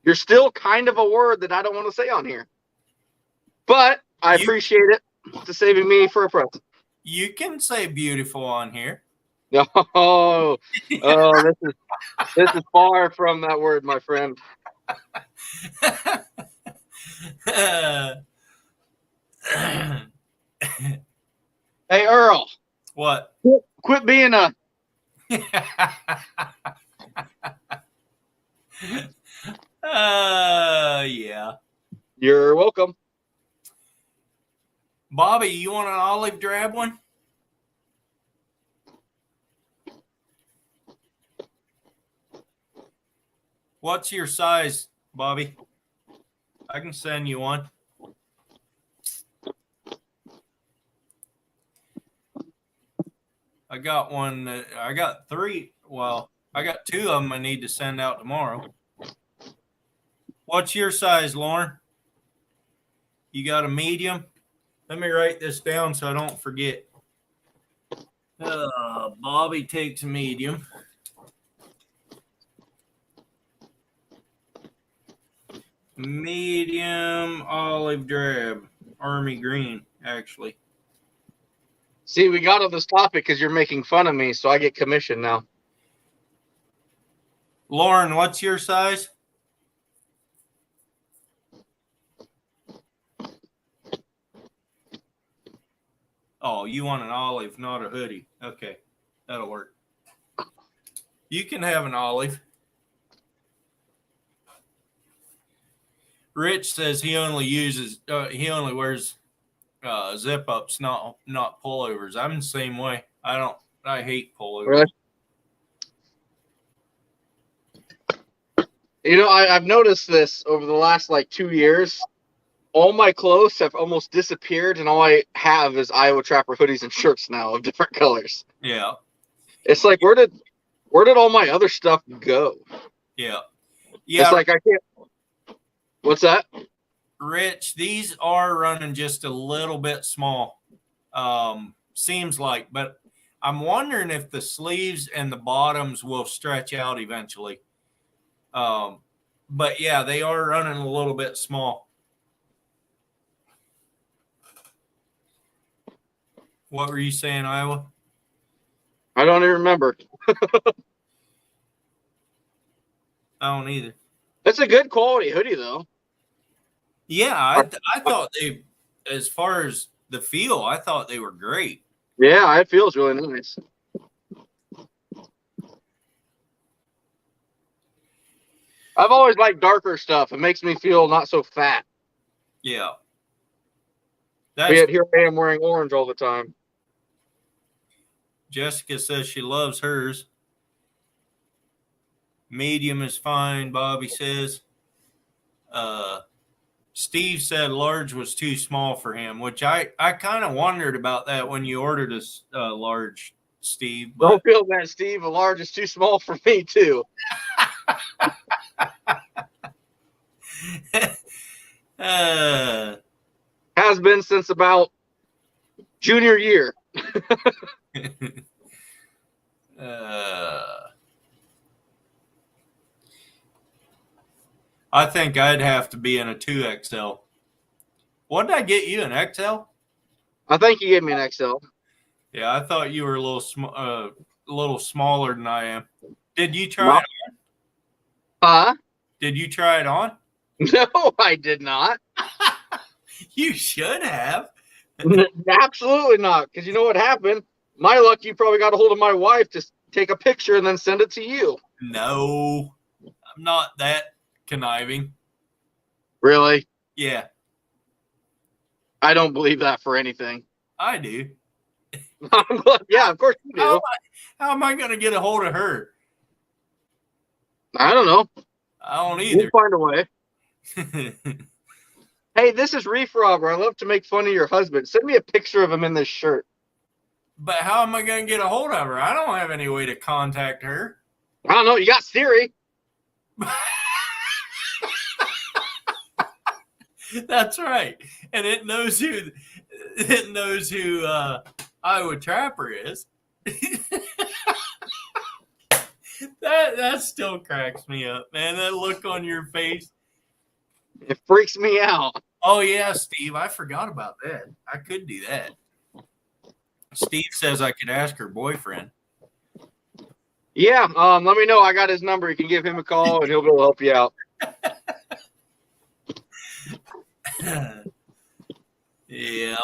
You're still kind of a word that I don't want to say on here. But I appreciate it to saving me for a present. You can say beautiful on here. Oh, this is far from that word, my friend. Hey, Earl. What? Quit being a. Yeah. You're welcome. Bobby, you want an olive drab one? What's your size, Bobby? I can send you one. I got one. I got three. Well, I got two of them I need to send out tomorrow. What's your size, Lauren? You got a medium? Let me write this down so I don't forget. Bobby takes a medium. Medium olive drab. Army green, actually. See, we got on this topic because you're making fun of me, so I get commission now. Lauren, what's your size? Oh, you want an olive, not a hoodie. Okay, that'll work. You can have an olive. Rich says he only wears zip ups, not pullovers. I'm the same way. I hate pullovers. Really? You know, I've noticed this over the last like 2 years. All my clothes have almost disappeared, and all I have is Iowa Trapper hoodies and shirts now of different colors. Yeah. It's like, where did all my other stuff go? Yeah. It's like I can't. What's that? Rich, these are running just a little bit small. Seems like, but I'm wondering if the sleeves and the bottoms will stretch out eventually. But yeah, they are running a little bit small. What were you saying, Iowa? I don't even remember. I don't either. It's a good quality hoodie, though. Yeah, I thought they, as far as the feel, I thought they were great. Yeah, it feels really nice. I've always liked darker stuff. It makes me feel not so fat. Yeah. But yet here I am wearing orange all the time. Jessica says she loves hers. Medium is fine, Bobby says. Steve said large was too small for him, which I kind of wondered about that when you ordered a large, Steve. But Don't feel that, Steve. A large is too small for me, too. Has been since about junior year. I think I'd have to be in a 2XL. What did I get you, an XL? I think you gave me an XL. Yeah, I thought you were a little smaller than I am. Did you try it on? Huh? Did you try it on? No, I did not. You should have. Absolutely not. Because you know what happened? My luck, you probably got a hold of my wife to take a picture and then send it to you. No, I'm not that conniving. Really? Yeah, I don't believe that for anything. I do. Yeah, of course you do. How am I going to get a hold of her? I don't know. I don't either. We'll find a way. Hey, this is Reef Robber. I love to make fun of your husband. Send me a picture of him in this shirt. But how am I going to get a hold of her? I don't have any way to contact her. I don't know. You got Siri. That's right. And it knows who Iowa Trapper is. That still cracks me up, man. That look on your face. It freaks me out. Oh yeah, Steve, I forgot about that. I could do that. Steve says I could ask her boyfriend. Yeah, let me know. I got his number. You can give him a call and he'll be able to help you out. Yeah.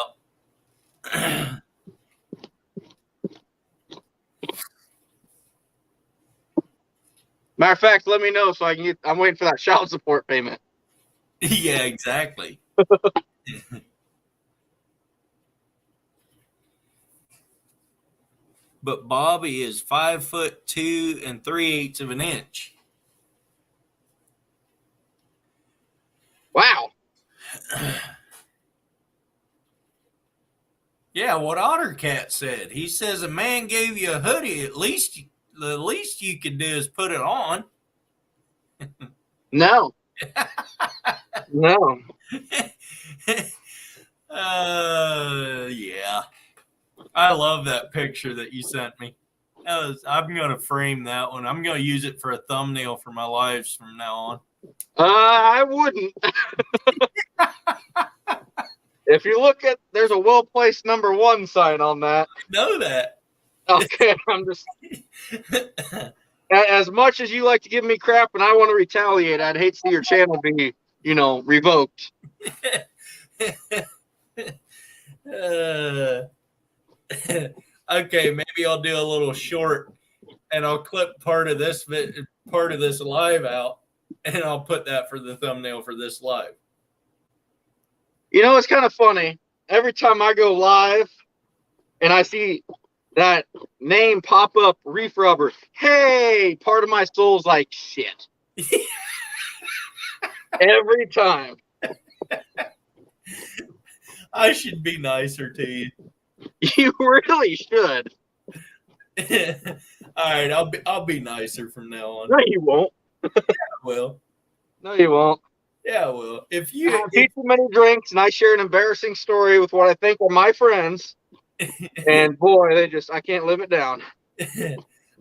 Matter of fact, let me know so I can get. I'm waiting for that child support payment. Yeah, exactly. But Bobby is 5'2" and 3/8 of an inch. Wow. Yeah, what Ottercat said. He says a man gave you a hoodie. The least you could do is put it on. No. No. Yeah. I love that picture that you sent me. I'm going to frame that one. I'm going to use it for a thumbnail for my lives from now on. I wouldn't. If you look at, there's a well-placed #1 sign on that. I know that. Okay, I'm just, as much as you like to give me crap and I want to retaliate, I'd hate to see your channel be, revoked. Okay, maybe I'll do a little short, and I'll clip part of this live out, and I'll put that for the thumbnail for this live. It's kind of funny. Every time I go live and I see that name pop up, Reef Rubber, hey, part of my soul's like, shit. Every time. I should be nicer to you. You really should. All right, I'll be nicer from now on. No, you won't. I will. No, you won't. Yeah, I will. If I you have too many drinks and I share an embarrassing story with what I think are my friends, and boy, I can't live it down.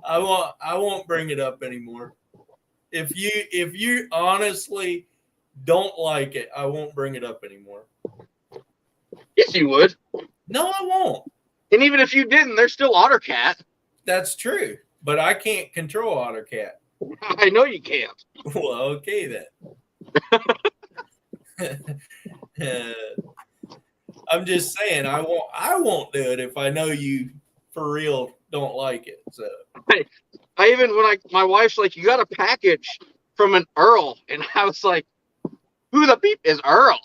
I won't bring it up anymore. If you honestly don't like it, I won't bring it up anymore. Yes, you would. No, I won't. And even if you didn't, there's still OtterCat. That's true, but I can't control OtterCat. I know you can't. Well, okay then. I'm just saying I won't do it if I know you for real don't like it. So I even my wife's like, you got a package from an Earl, and I was like, who the beep is Earl?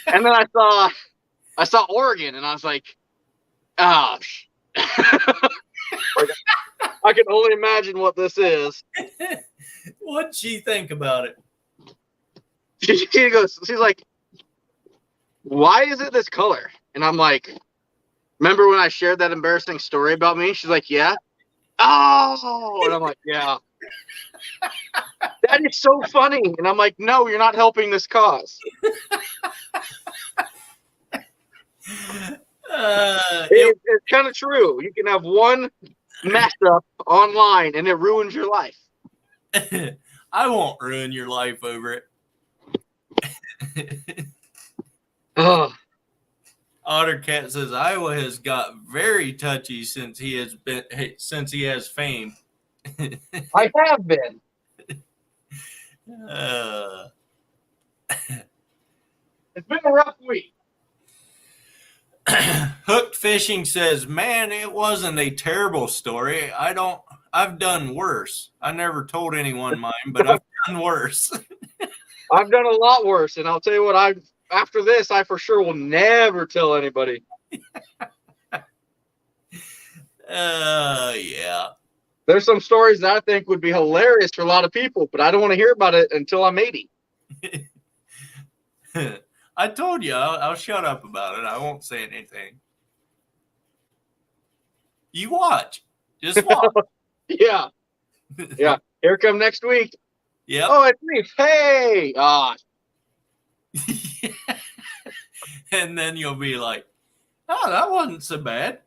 And then I saw Oregon, and I was like, oh, I can only imagine what this is. what'd she think about it? She's like, why is it this color? And I'm like, remember when I shared that embarrassing story about me? She's like, yeah. Oh, and I'm like, yeah. That is so funny. And I'm like, no, you're not helping this cause. It's kind of true. You can have one mess up online and it ruins your life. I won't ruin your life over it. Oh, OtterCat says Iowa has got very touchy since he has fame. I have been. It's been a rough week. Hooked Fishing says, man, it wasn't a terrible story. I've done worse. I never told anyone mine, but I've done worse. I've done a lot worse, and I'll tell you what, after this, I for sure will never tell anybody. Yeah. There's some stories that I think would be hilarious for a lot of people, but I don't want to hear about it until I'm 80. I told you, I'll shut up about it. I won't say anything. You watch. Just watch. Yeah. Yeah. Here come next week. Yep. Oh, it's me. Hey. And then you'll be like, oh, that wasn't so bad.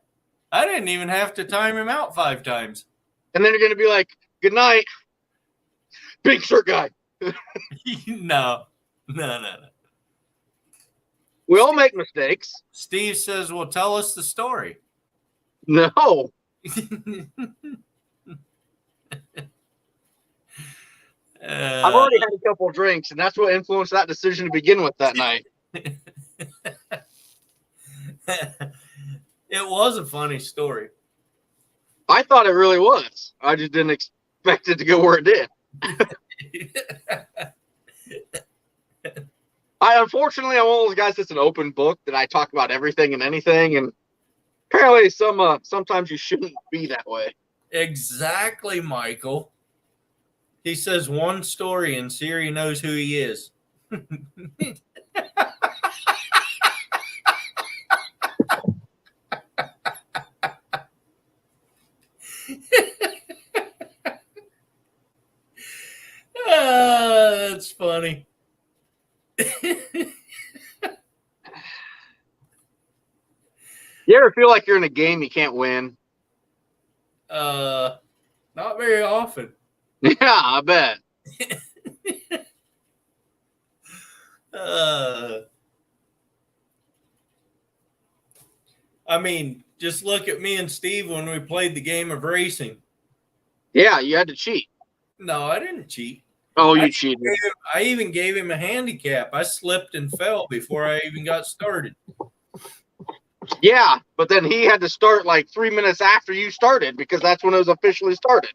I didn't even have to time him out 5 times. And then you're going to be like, good night, big shirt guy. No. We all make mistakes. Steve says, well, tell us the story. No. I've already had a couple of drinks, and that's what influenced that decision to begin with that night. It was a funny story. I thought it really was. I just didn't expect it to go where it did. Unfortunately, I'm one of those guys that's an open book that I talk about everything and anything, and apparently sometimes you shouldn't be that way. Exactly, Michael. He says one story and Siri knows who he is. That's funny. funny. You ever feel like you're in a game you can't win? Not very often. Yeah, I bet. I mean, just look at me and Steve when we played the game of racing. Yeah, you had to cheat. No, I didn't cheat. Oh, you cheated. I even gave him a handicap. I slipped and fell before I even got started. Yeah, but then he had to start like 3 minutes after you started because that's when it was officially started.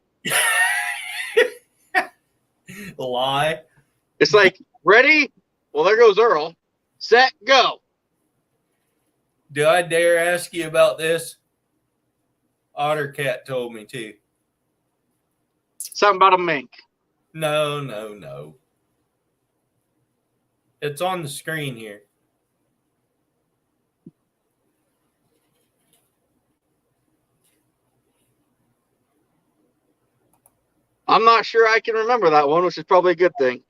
Lie. It's like, ready? Well, there goes Earl. Set, go. Do I dare ask you about this? Ottercat told me to. Something about a mink. No. It's on the screen here. I'm not sure I can remember that one, which is probably a good thing.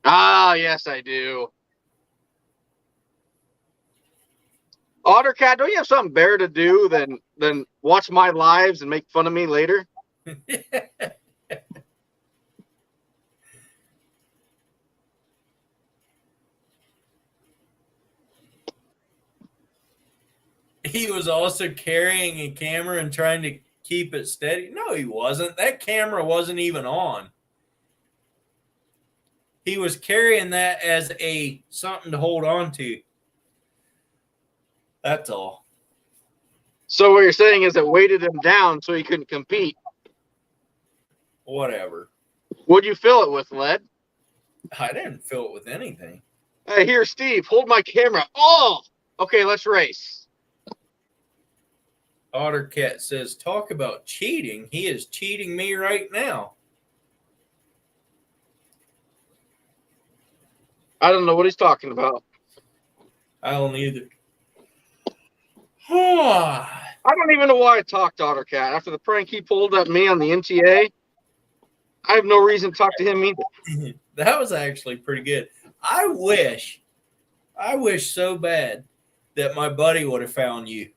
Ah, yes, I do. Ottercat, don't you have something better to do than watch my lives and make fun of me later? He was also carrying a camera and trying to keep it steady. No, he wasn't. That camera wasn't even on. He was carrying that as a something to hold on to. That's all. So what you're saying is it weighted him down so he couldn't compete. Whatever. What'd you fill it with, lead? I didn't fill it with anything. Hey, here, Steve, hold my camera. Oh, okay, let's race. Ottercat says, talk about cheating. He is cheating me right now. I don't know what he's talking about. I don't either. I don't even know why I talked to Ottercat. After the prank he pulled at me on the NTA, I have no reason to talk to him either. That was actually pretty good. I wish so bad that my buddy would have found you.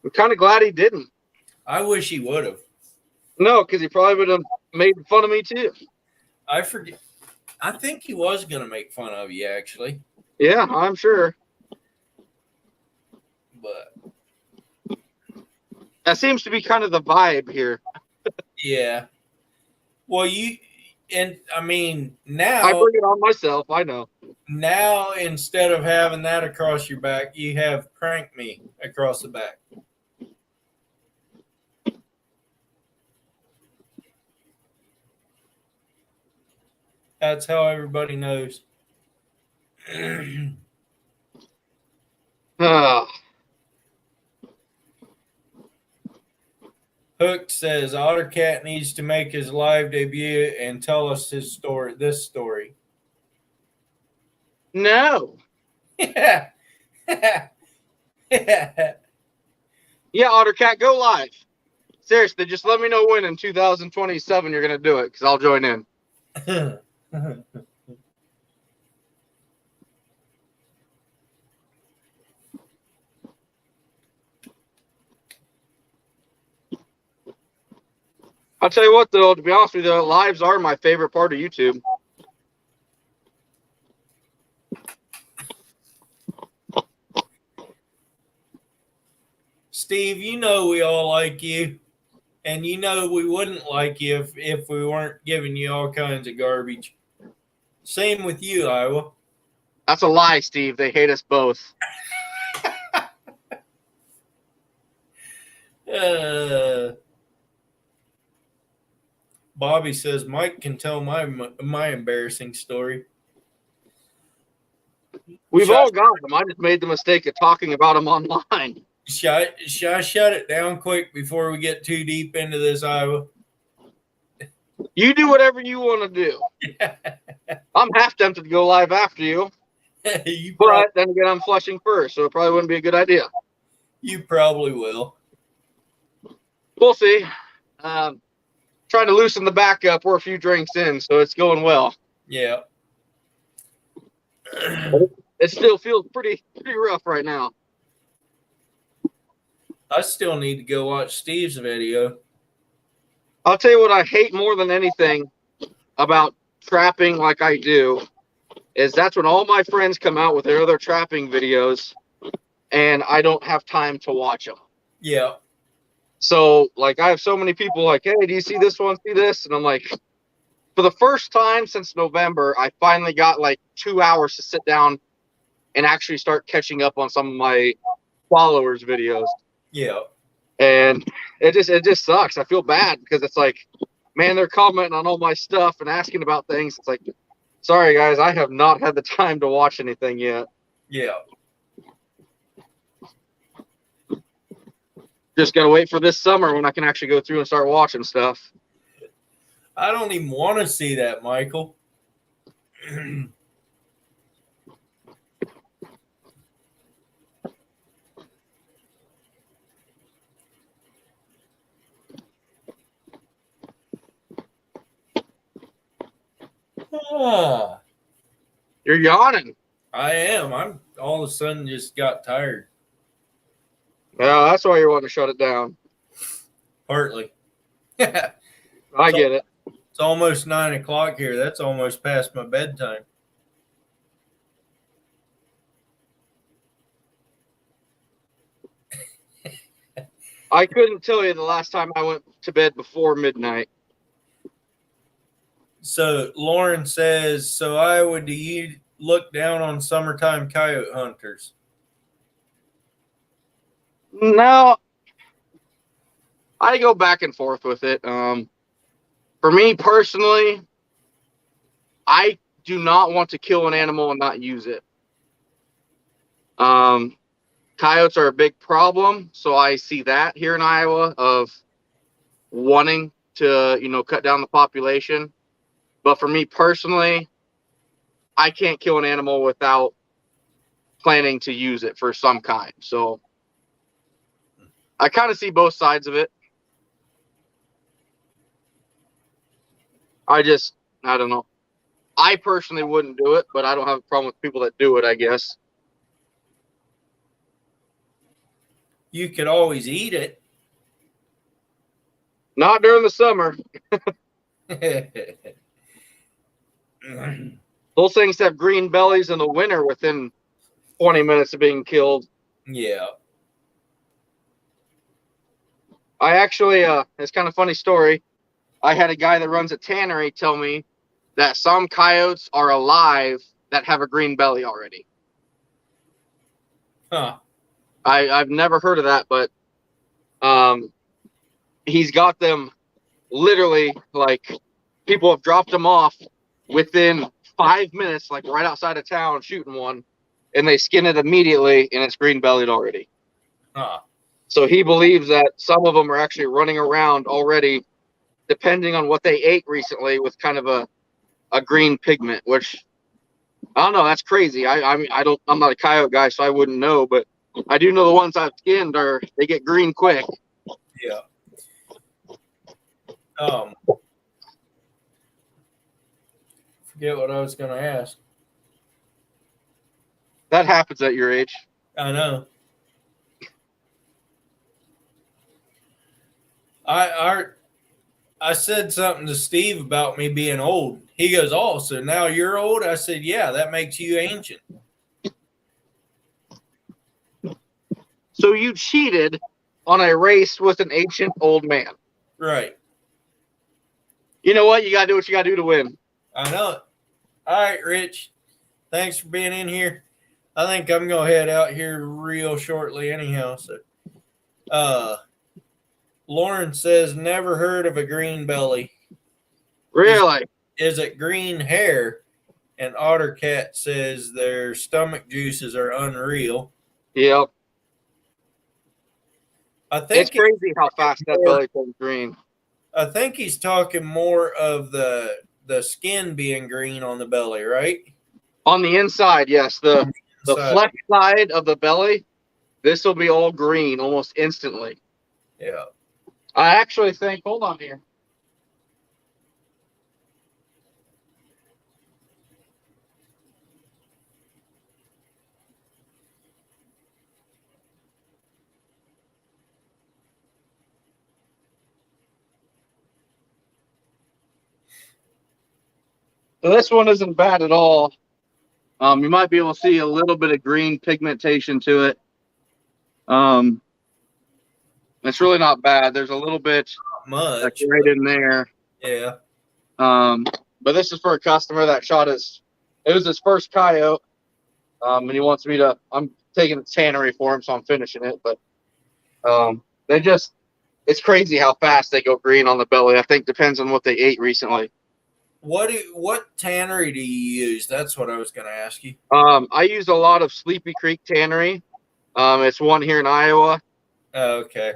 I'm kind of glad he didn't. I wish he would have. No, because he probably would have made fun of me too. I forget. I think he was going to make fun of you, actually. Yeah, I'm sure. But that seems to be kind of the vibe here. Yeah. Well, I mean, now I bring it on myself. I know. Now, instead of having that across your back, you have prank me across the back. That's how everybody knows. Hook says Ottercat needs to make his live debut and tell us his story. This story. No. Yeah. Yeah, Ottercat, go live. Seriously, just let me know when in 2027 you're going to do it because I'll join in. I'll tell you what, though, to be honest with you, lives are my favorite part of YouTube. Steve, you know we all like you, and you know we wouldn't like you if we weren't giving you all kinds of garbage. Same with you, Iowa. That's a lie, Steve. They hate us both. Bobby says Mike can tell my embarrassing story. We've all got them. I just made the mistake of talking about them online. Should I shut it down quick before we get too deep into this, Iowa? You do whatever you want to do. I'm half tempted to go live after you. But then again, I'm flushing first, so it probably wouldn't be a good idea. You probably will. We'll see. trying to loosen the back up. We're a few drinks in, so it's going well. Yeah. It still feels pretty rough right now. I still need to go watch Steve's video. I'll tell you what I hate more than anything about trapping like I do is that's when all my friends come out with their other trapping videos and I don't have time to watch them. Yeah. So, like, I have so many people like, hey, do you see this one? See this? And I'm like, for the first time since November, I finally got like 2 hours to sit down and actually start catching up on some of my followers' videos. Yeah. And it just sucks. I feel bad because it's like, man, they're commenting on all my stuff and asking about things. It's like, sorry guys, I have not had the time to watch anything yet. Yeah. Just gotta wait for this summer when I can actually go through and start watching stuff. I don't even want to see that, Michael. Ah, You're yawning. I am. I'm all of a sudden just got tired. Yeah, that's why you're wanting to shut it down. Partly. It's I get it. almost 9 o'clock here. That's almost past my bedtime. I couldn't tell you the last time I went to bed before midnight. So Lauren says, so Iowa, do you look down on summertime coyote hunters? No, I go back and forth with it. For me personally, I do not want to kill an animal and not use it. Coyotes are a big problem, so I see that here in Iowa of wanting to, cut down the population. But for me personally, I can't kill an animal without planning to use it for some kind. So I kind of see both sides of it. I don't know. I personally wouldn't do it, but I don't have a problem with people that do it, I guess. You could always eat it. Not during the summer. Those things have green bellies in the winter within 20 minutes of being killed. Yeah. I actually, it's kind of a funny story. I had a guy that runs a tannery tell me that some coyotes are alive that have a green belly already. Huh. I've never heard of that, but he's got them literally, like, people have dropped them off within 5 minutes, like right outside of town, shooting one, and they skin it immediately, and it's green bellied already. Huh. So he believes that some of them are actually running around already, depending on what they ate recently, with kind of a green pigment, which I don't know. That's crazy. I'm not a coyote guy, so I wouldn't know, but I do know the ones I've skinned they get green quick. Yeah. Forget what I was going to ask. That happens at your age. I know. I said something to Steve about me being old. He goes, "Oh, so now you're old?" I said, "Yeah, that makes you ancient." So you cheated on a race with an ancient old man. Right. You know what? You got to do what you got to do to win. I know it. All right, Rich. Thanks for being in here. I think I'm going to head out here real shortly anyhow. So, Lauren says, never heard of a green belly. Really? Is it green hair? And Ottercat says their stomach juices are unreal. Yep. I think it's crazy how fast that belly turns green. I think he's talking more of the skin being green on the belly, right? On the inside, yes. The flesh side of the belly, this will be all green almost instantly. Yeah. I actually think, hold on here. So this one isn't bad at all. You might be able to see a little bit of green pigmentation to it. It's really not bad. There's a little bit Much. that's right in there. Yeah. But this is for a customer that it was his first coyote. And he wants me to, I'm taking a tannery for him, so I'm finishing it. But it's crazy how fast they go green on the belly. I think depends on what they ate recently. What tannery do you use? That's what I was going to ask you. I use a lot of Sleepy Creek Tannery. It's one here in Iowa. Okay.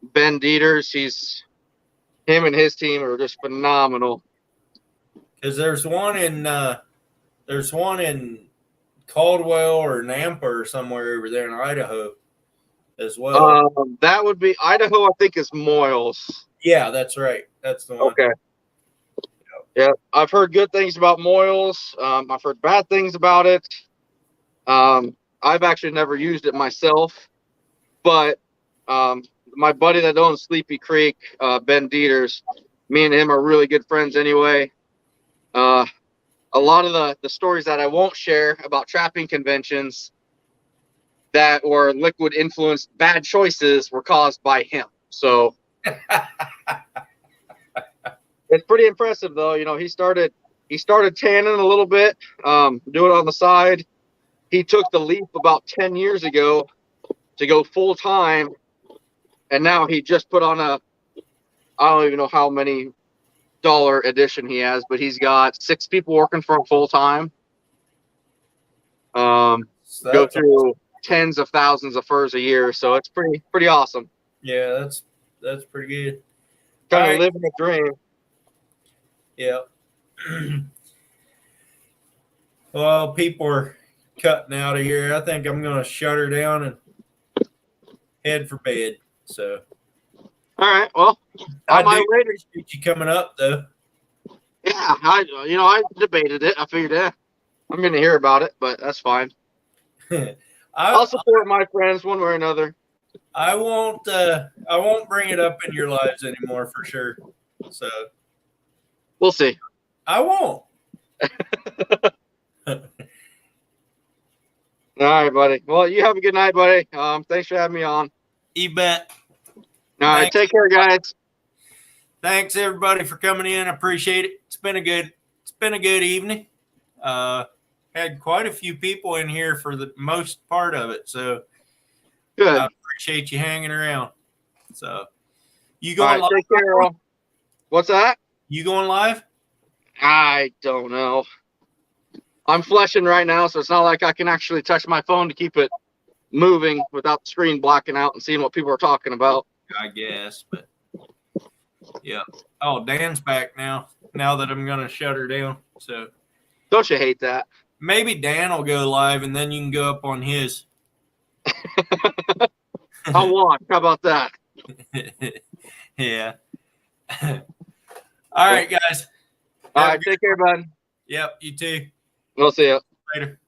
Ben Dieters, him and his team are just phenomenal. Because there's one in Caldwell or Nampa or somewhere over there in Idaho as well. That would be Idaho, I think, is Moyles. Yeah, that's right. That's the one. Okay. Yeah, I've heard good things about Moyles. I've heard bad things about it. I've actually never used it myself, but my buddy that owns Sleepy Creek, Ben Dieters, me and him are really good friends anyway. A lot of the stories that I won't share about trapping conventions that were liquid influenced bad choices were caused by him. So it's pretty impressive though. You know, he started tanning a little bit, do it on the side. He took the leap about 10 years ago to go full time. And now he just put on I don't even know how many dollar edition he has, but he's got 6 people working for him full time. So Go through tens of thousands of furs a year, so it's pretty awesome. Yeah, that's pretty good. Kind All of right. living a dream. Yeah. Well, people are cutting out of here. I think I'm going to shut her down and head for bed. So All right, well, I on my do way to, appreciate you coming up, though. yeah, I debated it. I figured, I'm going to hear about it, but that's fine. I'll support my friends one way or another. I won't bring it up in your lives anymore for sure. So We'll see. I won't. All right, buddy. Well, you have a good night, buddy. Thanks for having me on. You bet. All right, Thanks. take care, guys. Thanks everybody for coming in. I appreciate it. It's been a good evening. Had quite a few people in here for the most part of it. So Good. I appreciate you hanging around. So you All going right, live? take care. Earl. What's that? You going live? I don't know. I'm fleshing right now, so it's not like I can actually touch my phone to keep it moving without the screen blacking out and seeing what people are talking about. I guess, but yeah. Oh, Dan's back now. Now that I'm gonna shut her down. So Don't you hate that? maybe Dan will go live and then you can go up on his. I'll watch. How about that? Yeah. All right, guys. All right, take care, bud. Yep, you too. We'll see you. Later.